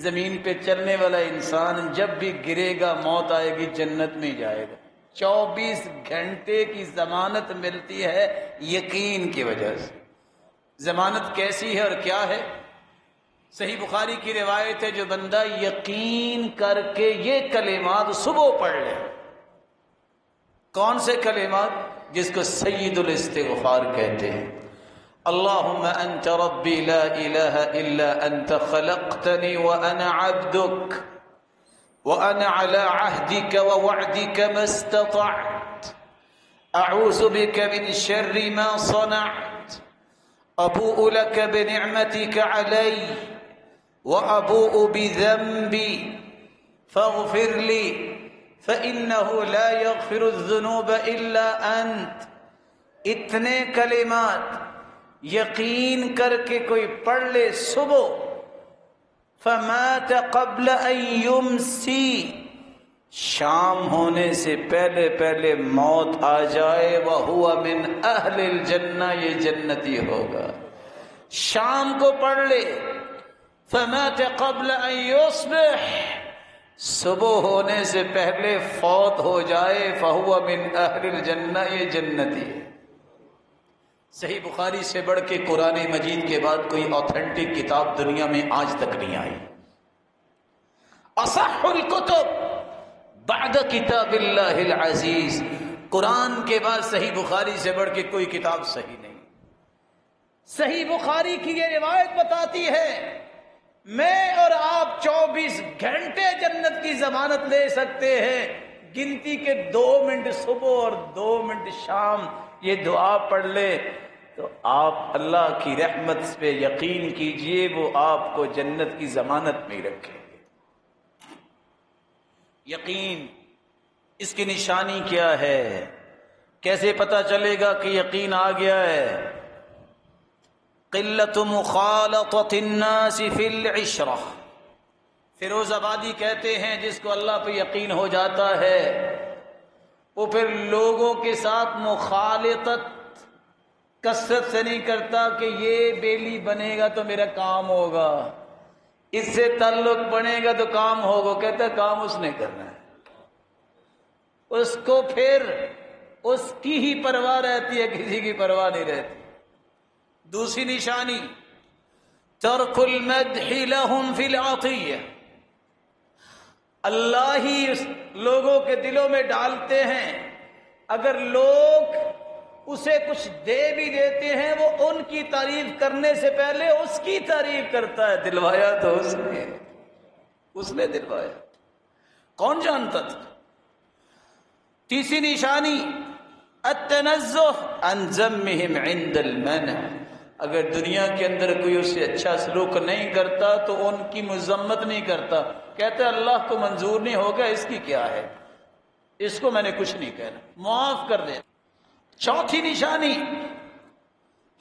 زمین پہ چلنے والا انسان جب بھی گرے گا موت آئے گی جنت میں جائے گا۔ 24 گھنٹے کی ضمانت ملتی ہے یقین کی وجہ سے۔ ضمانت کیسی ہے اور کیا ہے؟ صحیح بخاری کی روایت ہے، جو بندہ یقین کر کے یہ کلمات صبح پڑھ لے۔ کون سے کلمات؟ جس کو سید الاستغفار کہتے ہیں۔ اللہم انت ربی لا الہ الا انت خلقتنی وانا عبدک وانا علی عہدک ووعدک ما استطعت اعوذ بک من شر ما صنعت ابوء لک بنعمتک علی وابوء بذنبی فاغفر لی فإنه لا يغفر الذنوب الا انت۔ اتنے کلمات یقین کر کے کوئی پڑھ لے صبح، فمات قبل ان یمسی، شام ہونے سے پہلے پہلے موت آ جائے، وہو من اہل الجنہ، یہ جنتی ہوگا۔ شام کو پڑھ لے، فمات قبل ان یصبح، صبح ہونے سے پہلے فوت ہو جائے، فہو من اہل الجنہ، یہ جنتی ہے۔ صحیح بخاری سے بڑھ کے قرآن مجید کے بعد کوئی اوتھینٹک کتاب دنیا میں آج تک نہیں آئی۔ اصح الکتب بعد کتاب اللہ العزیز، قرآن کے بعد صحیح بخاری سے بڑھ کے کوئی کتاب صحیح نہیں۔ صحیح بخاری کی یہ روایت بتاتی ہے میں اور آپ 24 گھنٹے جنت کی ضمانت لے سکتے ہیں، گنتی کے 2 منٹ صبح اور 2 منٹ شام یہ دعا پڑھ لے تو آپ اللہ کی رحمت پہ یقین کیجئے، وہ آپ کو جنت کی ضمانت میں رکھے۔ یقین، اس کی نشانی کیا ہے؟ کیسے پتہ چلے گا کہ یقین آ گیا ہے؟ قلت مخالطۃ الناس فی العشرہ، فیروز آبادی کہتے ہیں جس کو اللہ پہ یقین ہو جاتا ہے وہ پھر لوگوں کے ساتھ مخالطت کثرت سے نہیں کرتا کہ یہ بیلی بنے گا تو میرا کام ہوگا، اس سے تعلق بنے گا تو کام ہوگا، کہتا ہے کام اس نے کرنا ہے، اس کو پھر اس کی ہی پرواہ رہتی ہے، کسی کی پرواہ نہیں رہتی۔ دوسری نشانی ترک المدح لهم فی العطیہ، اللہ ہی لوگوں کے دلوں میں ڈالتے ہیں، اگر لوگ اسے کچھ دے بھی دیتے ہیں وہ ان کی تعریف کرنے سے پہلے اس کی تعریف کرتا ہے۔ دلوایا تو اس نے دلوایا، کون جانتا تھا؟ تیسری نشانی التنزہ عن ذمہم عند المنع، اگر دنیا کے اندر کوئی اس سے اچھا سلوک نہیں کرتا تو ان کی مذمت نہیں کرتا، کہتا ہے اللہ کو منظور نہیں ہوگا، اس کی کیا ہے، اس کو میں نے کچھ نہیں کہنا، معاف کر دے۔ چوتھی نشانی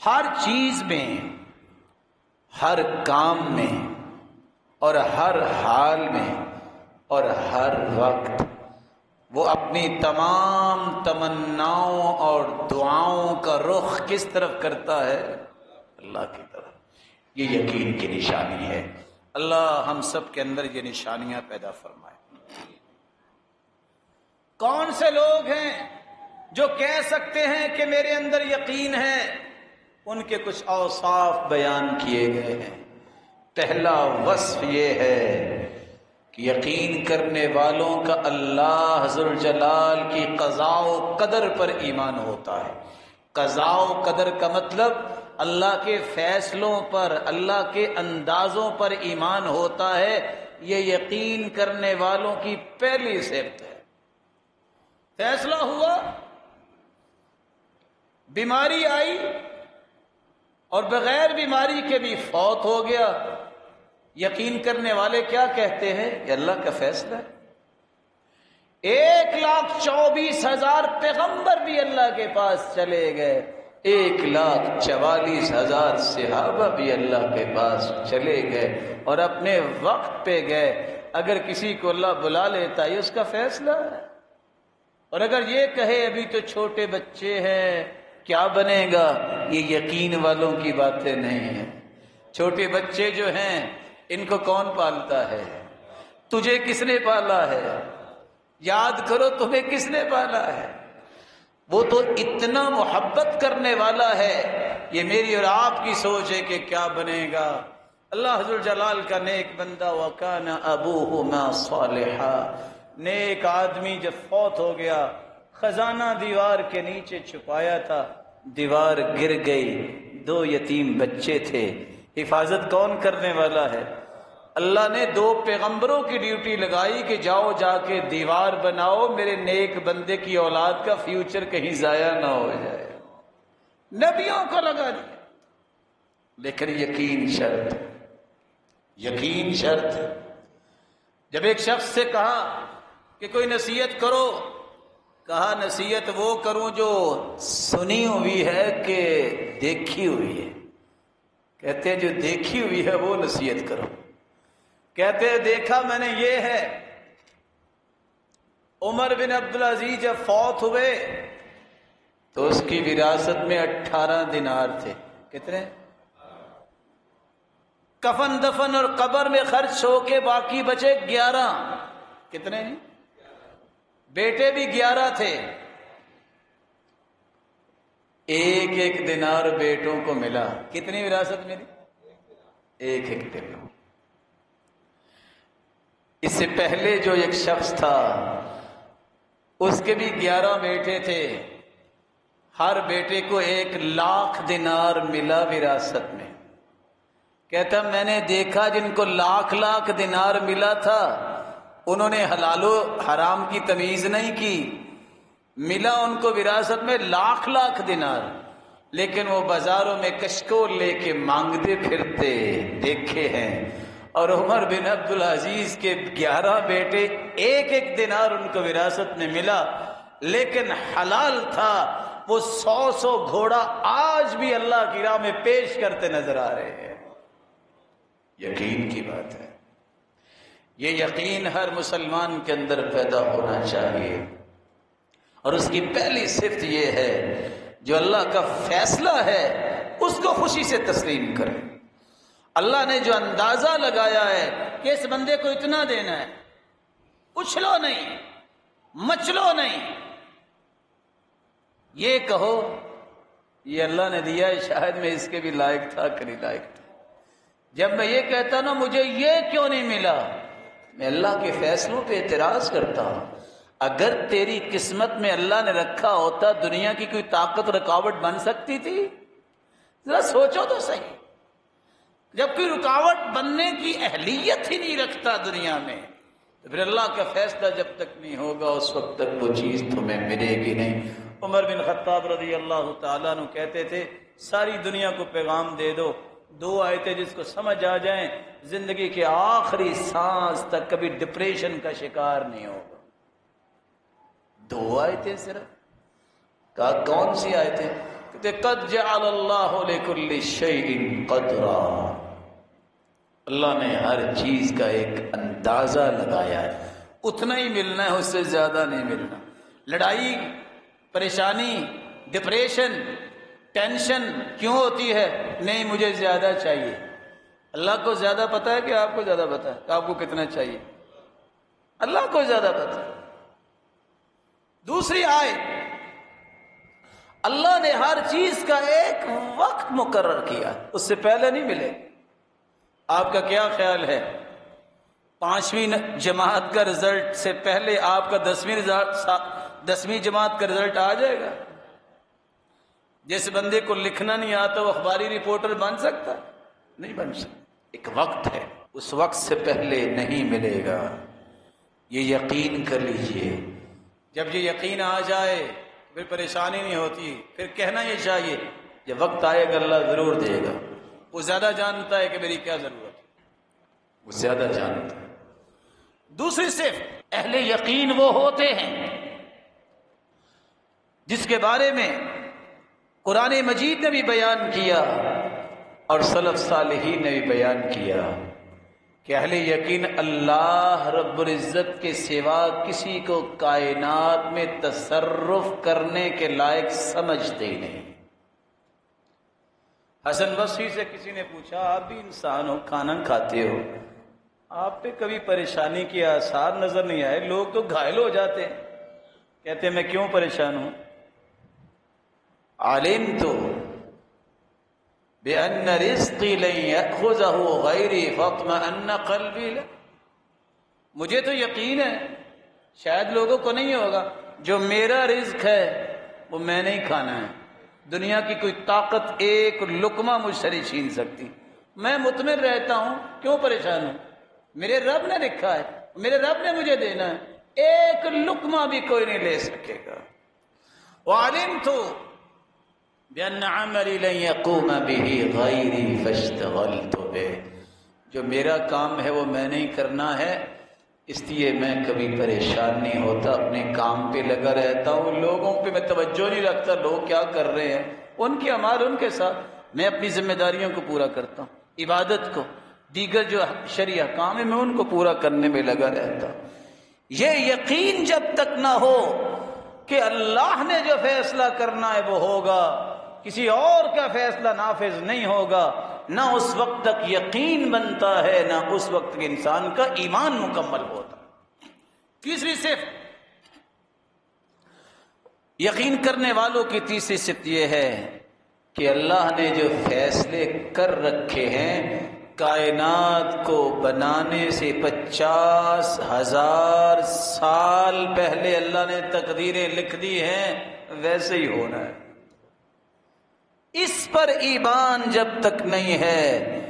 ہر چیز میں، ہر کام میں اور ہر حال میں اور ہر وقت وہ اپنی تمام تمناؤں اور دعاؤں کا رخ کس طرف کرتا ہے؟ اللہ کی طرف۔ یہ یقین کی نشانی ہے۔ اللہ ہم سب کے اندر یہ نشانیاں پیدا فرمائے۔ کون سے لوگ ہیں جو کہہ سکتے ہیں کہ میرے اندر یقین ہے؟ ان کے کچھ اوصاف بیان کیے گئے ہیں۔ پہلا وصف یہ ہے کہ یقین کرنے والوں کا اللہ ذوالجلال کی قضاء و قدر پر ایمان ہوتا ہے۔ قضاء و قدر کا مطلب اللہ کے فیصلوں پر، اللہ کے اندازوں پر ایمان ہوتا ہے، یہ یقین کرنے والوں کی پہلی صفت ہے۔ فیصلہ ہوا، بیماری آئی اور بغیر بیماری کے بھی فوت ہو گیا، یقین کرنے والے کیا کہتے ہیں؟ یہ اللہ کا فیصلہ ہے۔ 1,24,000 پیغمبر بھی اللہ کے پاس چلے گئے، 1,44,000 صحابہ بھی اللہ کے پاس چلے گئے اور اپنے وقت پہ گئے۔ اگر کسی کو اللہ بلا لیتا ہے، یہ اس کا فیصلہ ہے۔ اور اگر یہ کہے ابھی تو چھوٹے بچے ہیں کیا بنے گا، یہ یقین والوں کی باتیں نہیں ہیں۔ چھوٹے بچے جو ہیں ان کو کون پالتا ہے؟ تجھے کس نے پالا ہے؟ یاد کرو تمہیں کس نے پالا ہے؟ وہ تو اتنا محبت کرنے والا ہے۔ یہ میری اور آپ کی سوچ ہے کہ کیا بنے گا۔ اللہ ذو الجلال کا نیک بندہ وَكَانَ أَبُوهُمَا صَالِحًا، نیک آدمی جب فوت ہو گیا، خزانہ دیوار کے نیچے چھپایا تھا، دیوار گر گئی، 2 یتیم بچے تھے، حفاظت کون کرنے والا ہے؟ اللہ نے 2 پیغمبروں کی ڈیوٹی لگائی کہ جاؤ جا کے دیوار بناؤ، میرے نیک بندے کی اولاد کا فیوچر کہیں ضائع نہ ہو جائے۔ نبیوں کو لگا دیا، لیکن یقین شرط، یقین شرط۔ جب ایک شخص سے کہا کہ کوئی نصیحت کرو، کہا نصیحت وہ کروں جو سنی ہوئی ہے کہ دیکھی ہوئی ہے؟ کہتے ہیں جو دیکھی ہوئی ہے وہ نصیحت کرو۔ کہتے ہیں دیکھا میں نے یہ ہے، عمر بن عبدالعزیز جب فوت ہوئے تو اس کی وراثت میں 18 دینار تھے۔ کتنے؟ کفن دفن اور قبر میں خرچ ہو کے باقی بچے 11۔ کتنے؟ بیٹے بھی 11 تھے۔ ایک دینار بیٹوں کو ملا۔ کتنی وراثت ملی؟ 1 دینار۔ اس سے پہلے جو ایک شخص تھا اس کے بھی 11 بیٹے تھے، ہر بیٹے کو 1,00,000 دینار ملا وراثت میں۔ کہتا میں نے دیکھا جن کو لاکھ دینار ملا تھا انہوں نے حلال و حرام کی تمیز نہیں کی، ملا ان کو وراثت میں لاکھ دینار، لیکن وہ بازاروں میں کشکول لے کے مانگتے پھرتے دیکھے ہیں۔ اور عمر بن عبدالعزیز کے 11 بیٹے 1 دینار ان کو وراثت میں ملا، لیکن حلال تھا۔ وہ 100 گھوڑا آج بھی اللہ کی راہ میں پیش کرتے نظر آ رہے ہیں۔ یقین کی بات ہے، یہ یقین ہر مسلمان کے اندر پیدا ہونا چاہیے، اور اس کی پہلی صفت یہ ہے جو اللہ کا فیصلہ ہے اس کو خوشی سے تسلیم کرے۔ اللہ نے جو اندازہ لگایا ہے کہ اس بندے کو اتنا دینا ہے، اچھلو نہیں، مچلو نہیں، یہ کہو یہ اللہ نے دیا ہے، شاید میں اس کے بھی لائق تھا کہ نہیں لائق تھا۔ جب میں یہ کہتا نا مجھے یہ کیوں نہیں ملا، میں اللہ کے فیصلوں پہ اعتراض کرتا ہوں۔ اگر تیری قسمت میں اللہ نے رکھا ہوتا دنیا کی کوئی طاقت رکاوٹ بن سکتی تھی؟ ذرا سوچو تو صحیح۔ جب کوئی رکاوٹ بننے کی اہلیت ہی نہیں رکھتا دنیا میں، تو پھر اللہ کا فیصلہ جب تک نہیں ہوگا اس وقت تک وہ چیز تمہیں ملے گی نہیں۔ عمر بن خطاب رضی اللہ تعالیٰ عنہ کہتے تھے ساری دنیا کو پیغام دے دو، 2 آیتیں جس کو سمجھ آ جائیں زندگی کے آخری سانس تک کبھی ڈپریشن کا شکار نہیں ہوگا۔ 2 آیتیں صرف؟ کہا کون سی آیتیں؟ کہتے قد جعل اللہ لکل شیء قدرا، اللہ نے ہر چیز کا ایک اندازہ لگایا ہے، اتنا ہی ملنا ہے، اس سے زیادہ نہیں ملنا۔ لڑائی، پریشانی، ڈپریشن، ٹینشن کیوں ہوتی ہے؟ نہیں مجھے زیادہ چاہیے۔ اللہ کو زیادہ پتا ہے کہ آپ کو زیادہ پتا ہے کہ آپ کو کتنا چاہیے؟ اللہ کو زیادہ پتا ہے۔ دوسری آیت، اللہ نے ہر چیز کا ایک وقت مقرر کیا، اس سے پہلے نہیں ملے۔ آپ کا کیا خیال ہے 5ویں جماعت کا رزلٹ سے پہلے آپ کا 10ویں جماعت کا رزلٹ آ جائے گا؟ جس بندے کو لکھنا نہیں آتا وہ اخباری رپورٹر بن سکتا ہے؟ نہیں بن سکتا۔ ایک وقت ہے، اس وقت سے پہلے نہیں ملے گا، یہ یقین کر لیجئے۔ جب یہ یقین آ جائے پھر پریشانی نہیں ہوتی، پھر کہنا یہ چاہیے جب وقت آئے گا اللہ ضرور دے گا۔ وہ زیادہ جانتا ہے کہ میری کیا ضرورت ہے، وہ زیادہ جانتا ہے۔ دوسری صرف اہل یقین وہ ہوتے ہیں جس کے بارے میں قرآن مجید نے بھی بیان کیا اور سلف صالحین نے بھی بیان کیا کہ اہل یقین اللہ رب العزت کے سوا کسی کو کائنات میں تصرف کرنے کے لائق سمجھتے ہی نہیں۔ حسن بصری سے کسی نے پوچھا آپ بھی انسان ہو، کھانا کھاتے ہو، آپ پہ کبھی پریشانی کے آثار نظر نہیں آئے؟ لوگ تو گھائل ہو جاتے ہیں۔ کہتے ہیں میں کیوں پریشان ہوں؟ علمت بأن رزقی لن یأخذہ غیری فاطمئن قلبی لہ، مجھے تو یقین ہے شاید لوگوں کو نہیں ہوگا، جو میرا رزق ہے وہ میں نہیں کھانا ہے، دنیا کی کوئی طاقت ایک لقمہ مجھ سے نہیں چھین سکتی، میں مطمئن رہتا ہوں، کیوں پریشان ہوں؟ میرے رب نے لکھا ہے، میرے رب نے مجھے دینا ہے، ایک لقمہ بھی کوئی نہیں لے سکے گا۔ وعلمت بأن عملی لن یقوم به غیری فاشتغلت بہ، جو میرا کام ہے وہ میں نہیں کرنا ہے، اس لیے میں کبھی پریشان نہیں ہوتا، اپنے کام پہ لگا رہتا ہوں، لوگوں پہ میں توجہ نہیں رکھتا لوگ کیا کر رہے ہیں، ان کی اعمال ان کے ساتھ، میں اپنی ذمہ داریوں کو پورا کرتا ہوں، عبادت کو، دیگر جو شرعی کام ہے میں ان کو پورا کرنے میں لگا رہتا ہوں۔ یہ یقین جب تک نہ ہو کہ اللہ نے جو فیصلہ کرنا ہے وہ ہوگا، کسی اور کا فیصلہ نافذ نہیں ہوگا، نہ اس وقت تک یقین بنتا ہے، نہ اس وقت کے انسان کا ایمان مکمل ہوتا۔ تیسری صفت یقین کرنے والوں کی تیسری صفت یہ ہے کہ اللہ نے جو فیصلے کر رکھے ہیں، کائنات کو بنانے سے 50,000 سال پہلے اللہ نے تقدیریں لکھ دی ہیں، ویسے ہی ہونا ہے۔ اس پر ایمان جب تک نہیں ہے،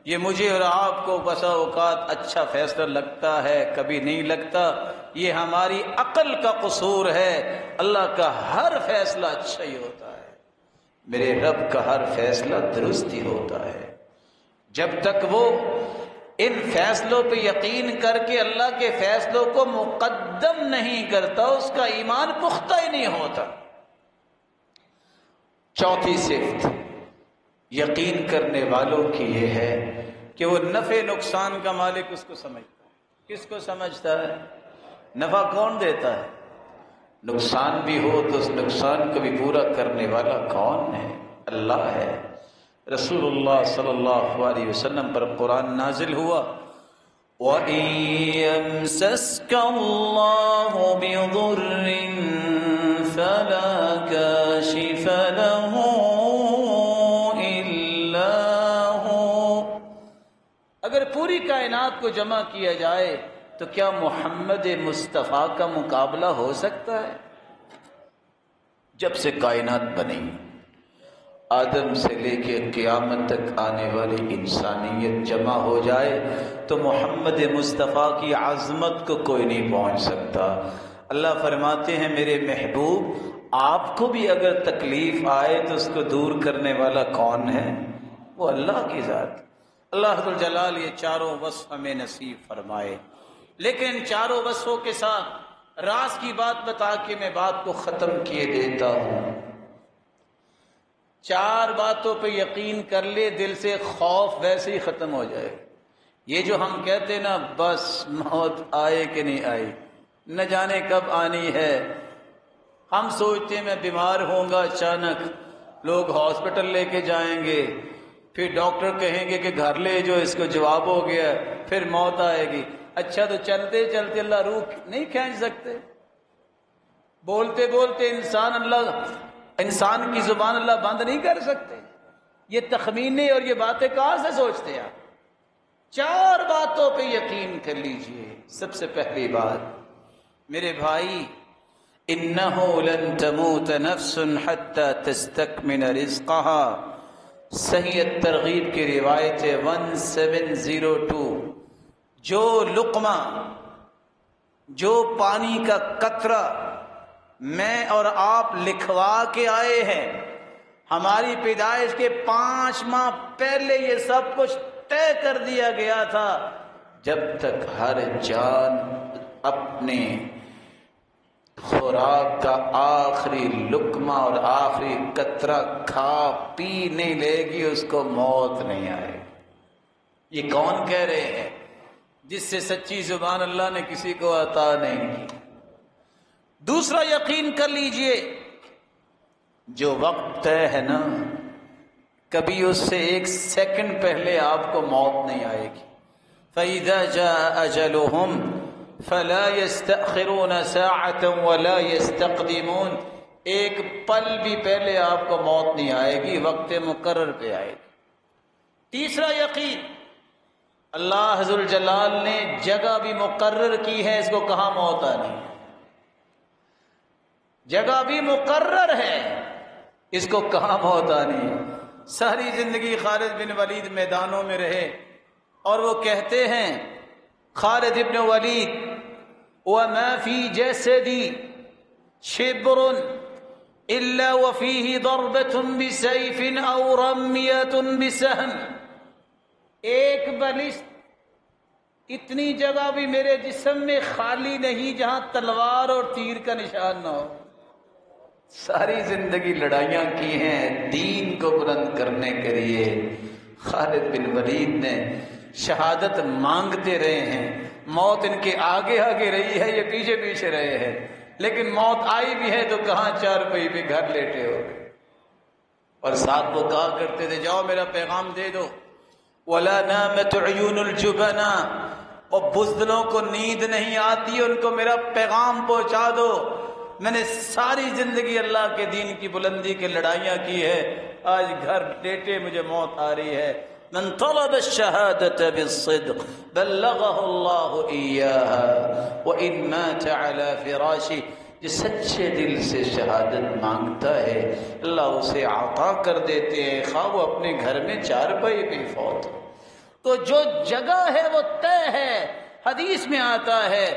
یہ مجھے اور آپ کو بسا اوقات اچھا فیصلہ لگتا ہے، کبھی نہیں لگتا، یہ ہماری عقل کا قصور ہے، اللہ کا ہر فیصلہ اچھا ہی ہوتا ہے، میرے رب کا ہر فیصلہ درست ہی ہوتا ہے۔ جب تک وہ ان فیصلوں پہ یقین کر کے اللہ کے فیصلوں کو مقدم نہیں کرتا، اس کا ایمان پختہ ہی نہیں ہوتا۔ چوتھی صفت یقین کرنے والوں کی یہ ہے کہ وہ نفع نقصان کا مالک اس کو سمجھتا ہے۔ کس کو سمجھتا ہے؟ نفع کون دیتا ہے؟ نقصان بھی ہو تو اس نقصان کو بھی پورا کرنے والا کون ہے؟ اللہ ہے۔ رسول اللہ صلی اللہ علیہ وسلم پر قرآن نازل ہوا، وَإِن يَمْسَسْكَ اللَّهُ بِضُرٍّ فَلَا كَاشِفَ لَهُ إِلَّا هُوَ، اگر پوری کائنات کو جمع کیا جائے تو کیا محمد مصطفیٰ کا مقابلہ ہو سکتا ہے؟ جب سے کائنات بنی، آدم سے لے کے قیامت تک آنے والی انسانیت جمع ہو جائے تو محمد مصطفیٰ کی عظمت کو کوئی نہیں پہنچ سکتا۔ اللہ فرماتے ہیں میرے محبوب آپ کو بھی اگر تکلیف آئے تو اس کو دور کرنے والا کون ہے؟ وہ اللہ کی ذات۔ اللہ ذو الجلال یہ چاروں وصف ہمیں نصیب فرمائے۔ لیکن ان چاروں وصفوں کے ساتھ راز کی بات بتا کے میں بات کو ختم کیے دیتا ہوں۔ چار باتوں پہ یقین کر لے، دل سے خوف ویسے ہی ختم ہو جائے۔ یہ جو ہم کہتے ہیں نا بس موت آئے کہ نہیں آئی، نہ جانے کب آنی ہے، ہم سوچتے ہیں میں بیمار ہوں گا، اچانک لوگ ہاسپٹل لے کے جائیں گے، پھر ڈاکٹر کہیں گے کہ گھر لے جو اس کو جواب ہو گیا، پھر موت آئے گی۔ اچھا تو چلتے چلتے اللہ روح نہیں کھینچ سکتے؟ بولتے بولتے انسان کی زبان اللہ بند نہیں کر سکتے؟ یہ تخمینے اور یہ باتیں کہاں سے سوچتے ہیں آپ؟ چار باتوں پہ یقین کر لیجئے۔ سب سے پہلی بات میرے بھائی، انہ لن تموت نفس حتی تستکمل رزقها، صحیح ترغیب کی روایت 1702، جو لقمہ، جو پانی کا قطرہ میں اور آپ لکھوا کے آئے ہیں، ہماری پیدائش کے 5 ماہ پہلے یہ سب کچھ طے کر دیا گیا تھا، جب تک ہر جان اپنے خوراک کا آخری لقمہ اور آخری قطرہ کھا پی نہیں لے گی اس کو موت نہیں آئے۔ یہ کون کہہ رہے ہیں؟ جس سے سچی زبان اللہ نے کسی کو عطا نہیں کی۔ دوسرا یقین کر لیجئے، جو وقت طے ہے نا، کبھی اس سے 1 سیکنڈ پہلے آپ کو موت نہیں آئے گی۔ فَإِذَا جَاءَ أَجَلُهُمْ فَلَا يَسْتَأْخِرُونَ سَاعَةً وَلَا يَسْتَقْدِمُونَ، ایک پل بھی پہلے آپ کو موت نہیں آئے گی، وقت مقرر پہ آئے گی۔ تیسرا یقین، اللہ ذوالجلال نے جگہ بھی مقرر کی ہے، اس کو کہاں موت آنی ہے، جگہ بھی مقرر ہے، اس کو کہاں موت آنی ہے۔ ساری زندگی خالد بن ولید میدانوں میں رہے اور وہ کہتے ہیں، خالد بن ولید، وَمَا فِي جَسَدِي شِبْرٌ إِلَّا وَفِيهِ ضَرْبَةٌ بِسَيْفٍ أَوْ رَمْيَةٌ بِسَهْمٍ، ایک بلشت، اتنی جگہ بھی میرے جسم میں خالی نہیں جہاں تلوار اور تیر کا نشان نہ ہو۔ ساری زندگی لڑائیاں کی ہیں دین کو بلند کرنے کے لیے۔ خالد بن ولید نے شہادت مانگتے رہے ہیں، موت ان کے آگے آگے رہی ہے، یہ پیچھے پیچھے رہے ہیں، لیکن موت آئی بھی ہے تو کہاں چارپائی پہ گھر لیٹے ہو گئے۔ اور ساتھ وہ کہا کرتے تھے، جاؤ میرا پیغام دے دو، وَلَا نَامَتْ عُيُونُ الْجُبَنَا، اور بزدلوں کو نیند نہیں آتی، ان کو میرا پیغام پہنچا دو۔ میں نے ساری زندگی اللہ کے دین کی بلندی کے لڑائیاں کی ہے، آج گھر لیٹے مجھے موت آ رہی ہے۔ من طلب الشہادة بالصدق بلغه اللہ ایاها وإن مات على فراشی، جو سچے دل سے شہادت مانگتا ہے اللہ اسے عطا کر دیتے ہیں، خواہ وہ اپنے گھر میں چارپائی پہ فوت ہو۔ تو جو جگہ ہے وہ طے ہے۔ حدیث میں آتا ہے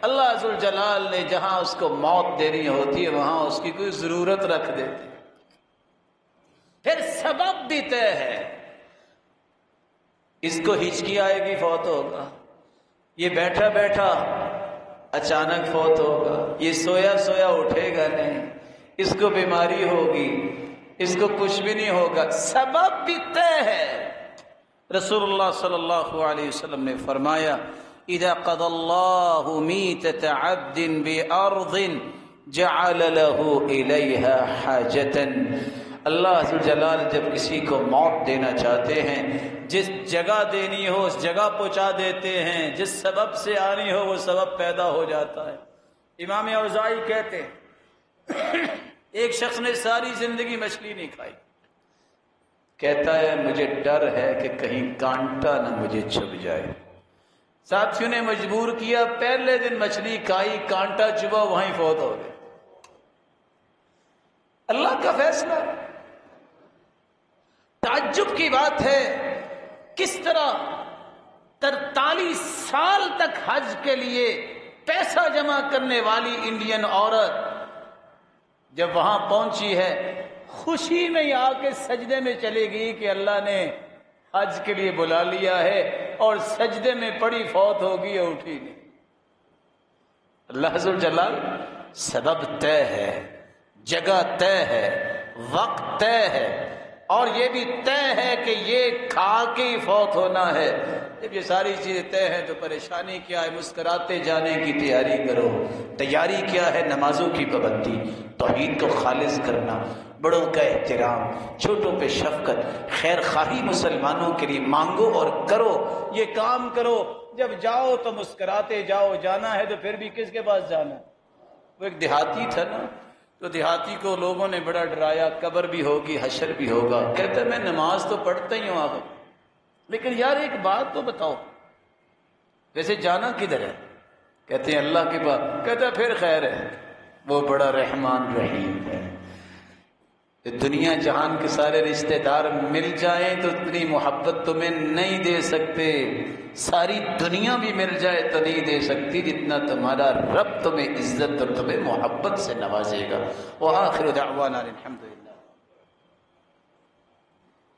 اللہ ذوالجلال نے جہاں اس کو موت دینی ہوتی ہے وہاں اس کی کوئی ضرورت رکھ دیتے۔ پھر سبب بھی طے ہے، اس کو ہچکی آئے گی فوت ہوگا، یہ بیٹھا بیٹھا اچانک فوت ہوگا، یہ سویا سویا اٹھے گا نہیں، اس کو بیماری ہوگی، اس کو کچھ بھی نہیں ہوگا، سبب بھی طے ہے۔ رسول اللہ صلی اللہ علیہ وسلم نے فرمایا، اذا قضى اللہ میتة عبد بأرض جعل له الیها حاجة، اللہ ذوالجلال جب کسی کو موت دینا چاہتے ہیں، جس جگہ دینی ہو اس جگہ پہنچا دیتے ہیں، جس سبب سے آنی ہو وہ سبب پیدا ہو جاتا ہے۔ امام اوزاعی کہتے ہیں ایک شخص نے ساری زندگی مچھلی نہیں کھائی، کہتا ہے مجھے ڈر ہے کہ کہیں کانٹا نہ مجھے چھپ جائے۔ ساتھیوں نے مجبور کیا، پہلے دن مچھلی کھائی، کانٹا چبھا، وہیں فوت ہو گئے۔ اللہ کا فیصلہ۔ تعجب کی بات ہے کس طرح 43 سال تک حج کے لیے پیسہ جمع کرنے والی انڈین عورت جب وہاں پہنچی ہے خوشی میں آ کے سجدے میں چلے گئی کہ اللہ نے حج کے لیے بلا لیا ہے، اور سجدے میں پڑی فوت ہوگی اور اٹھی نہیں۔ اللہ ذوالجلال سبب طے ہے، جگہ طے ہے، وقت طے ہے، اور یہ بھی طے ہے کہ یہ کھا کے ہی فوت ہونا ہے۔ جب یہ ساری چیزیں طے ہیں تو پریشانی کیا ہے؟ مسکراتے جانے کی تیاری کرو۔ تیاری کیا ہے؟ نمازوں کی پابندی، توحید کو خالص کرنا، بڑوں کا احترام، چھوٹوں پہ شفقت، خیر خواہی مسلمانوں کے لیے مانگو اور کرو، یہ کام کرو۔ جب جاؤ تو مسکراتے جاؤ، جانا ہے تو پھر بھی کس کے پاس جانا ہے؟ وہ ایک دیہاتی تھا نا، تو دیہاتی کو لوگوں نے بڑا ڈرایا، قبر بھی ہوگی، حشر بھی ہوگا۔ کہتا ہے میں نماز تو پڑھتا ہی ہوں آپ، لیکن یار ایک بات تو بتاؤ، ویسے جانا کدھر ہے؟ کہتے ہیں اللہ کے پاس۔ کہتا ہے پھر خیر ہے، وہ بڑا رحمان رحیم ہے۔ دنیا جہان کے سارے رشتہ دار مل جائیں تو اتنی محبت تمہیں نہیں دے سکتے، ساری دنیا بھی مل جائے تو نہیں دے سکتی جتنا تمہارا رب تمہیں عزت اور تمہیں محبت سے نوازے گا۔ وآخر دعوانا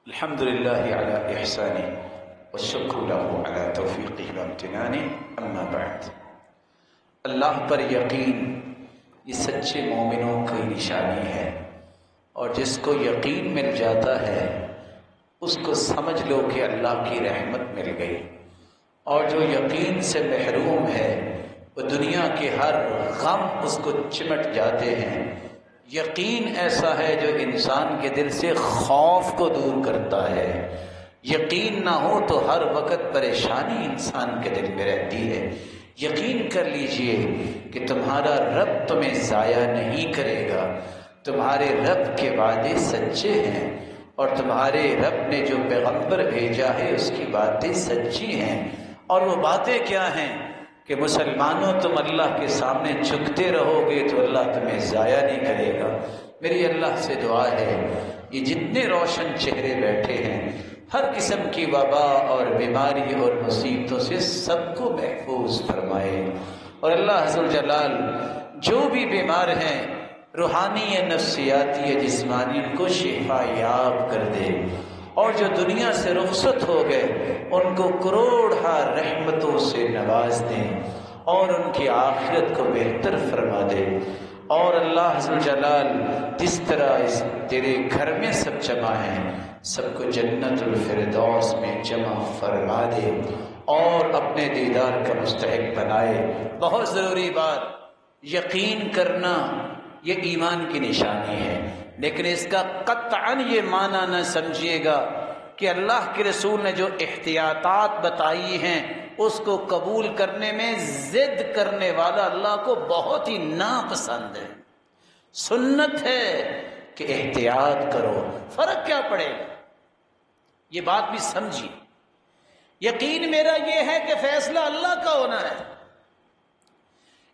الحمد للہ علی احسانہ والشکر له علی توفیقہ وامتنانہ، اما بعد۔ اللہ پر یقین یہ سچے مومنوں کی نشانی ہے، اور جس کو یقین مل جاتا ہے اس کو سمجھ لو کہ اللہ کی رحمت مل گئی، اور جو یقین سے محروم ہے وہ دنیا کے ہر غم اس کو چمٹ جاتے ہیں۔ یقین ایسا ہے جو انسان کے دل سے خوف کو دور کرتا ہے۔ یقین نہ ہو تو ہر وقت پریشانی انسان کے دل میں رہتی ہے۔ یقین کر لیجئے کہ تمہارا رب تمہیں ضائع نہیں کرے گا، تمہارے رب کے وعدے سچے ہیں، اور تمہارے رب نے جو پیغمبر بھیجا ہے اس کی باتیں سچی ہیں۔ اور وہ باتیں کیا ہیں کہ مسلمانوں تم اللہ کے سامنے جھکتے رہو گے تو اللہ تمہیں ضائع نہیں کرے گا۔ میری اللہ سے دعا ہے یہ جتنے روشن چہرے بیٹھے ہیں ہر قسم کی وبا اور بیماری اور مصیبتوں سے سب کو محفوظ فرمائے، اور اللہ عز و جلال جو بھی بیمار ہیں روحانی یا نفسیاتی یا جسمانی ان کو شفا یاب کر دے، اور جو دنیا سے رخصت ہو گئے ان کو کروڑہ رحمتوں سے نواز دیں، اور ان کی آخرت کو بہتر فرما دے۔ اور اللہ عز و جلال جس طرح اس تیرے گھر میں سب جمع ہیں سب کو جنت الفردوس میں جمع فرما دے اور اپنے دیدار کا مستحق بنائے۔ بہت ضروری بات، یقین کرنا یہ ایمان کی نشانی ہے، لیکن اس کا قطعاً یہ معنی نہ سمجھیے گا کہ اللہ کے رسول نے جو احتیاطات بتائی ہیں اس کو قبول کرنے میں ضد کرنے والا اللہ کو بہت ہی ناپسند ہے۔ سنت ہے کہ احتیاط کرو، فرق کیا پڑے گا؟ یہ بات بھی سمجھیے۔ یقین میرا یہ ہے کہ فیصلہ اللہ کا ہونا ہے،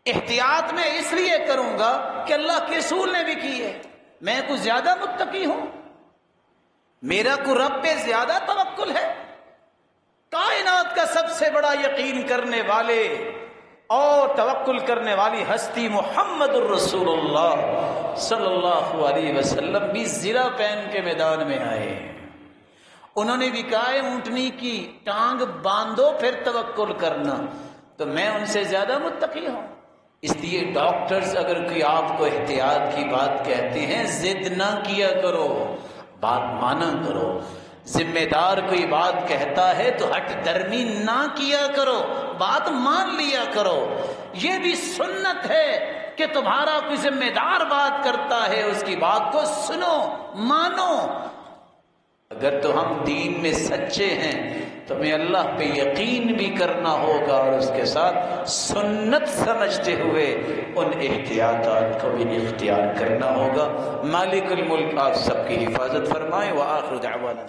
احتیاط میں اس لیے کروں گا کہ اللہ کے رسول نے بھی کی ہے۔ میں کچھ زیادہ متقی ہوں، میرا کو رب پہ زیادہ توکل ہے۔ کائنات کا سب سے بڑا یقین کرنے والے اور توکل کرنے والی ہستی محمد الرسول اللہ صلی اللہ علیہ وسلم بھی زرہ پہن کے میدان میں آئے۔ انہوں نے بھی کہا ہے اونٹنی کی ٹانگ باندھو پھر توکل کرنا، تو میں ان سے زیادہ متقی ہوں۔ اس لیے ڈاکٹرز اگر کوئی آپ کو احتیاط کی بات کہتے ہیں ضد نہ کیا کرو، بات مانا کرو۔ ذمہ دار کوئی بات کہتا ہے تو ہٹ درمی نہ کیا کرو، بات مان لیا کرو۔ یہ بھی سنت ہے کہ تمہارا کوئی ذمہ دار بات کرتا ہے اس کی بات کو سنو، مانو۔ اگر تو ہم دین میں سچے ہیں تو ہمیں اللہ پہ یقین بھی کرنا ہوگا، اور اس کے ساتھ سنت سمجھتے ہوئے ان احتیاطات کو بھی اختیار کرنا ہوگا۔ مالک الملک آپ سب کی حفاظت فرمائے۔ وآخر دعوانا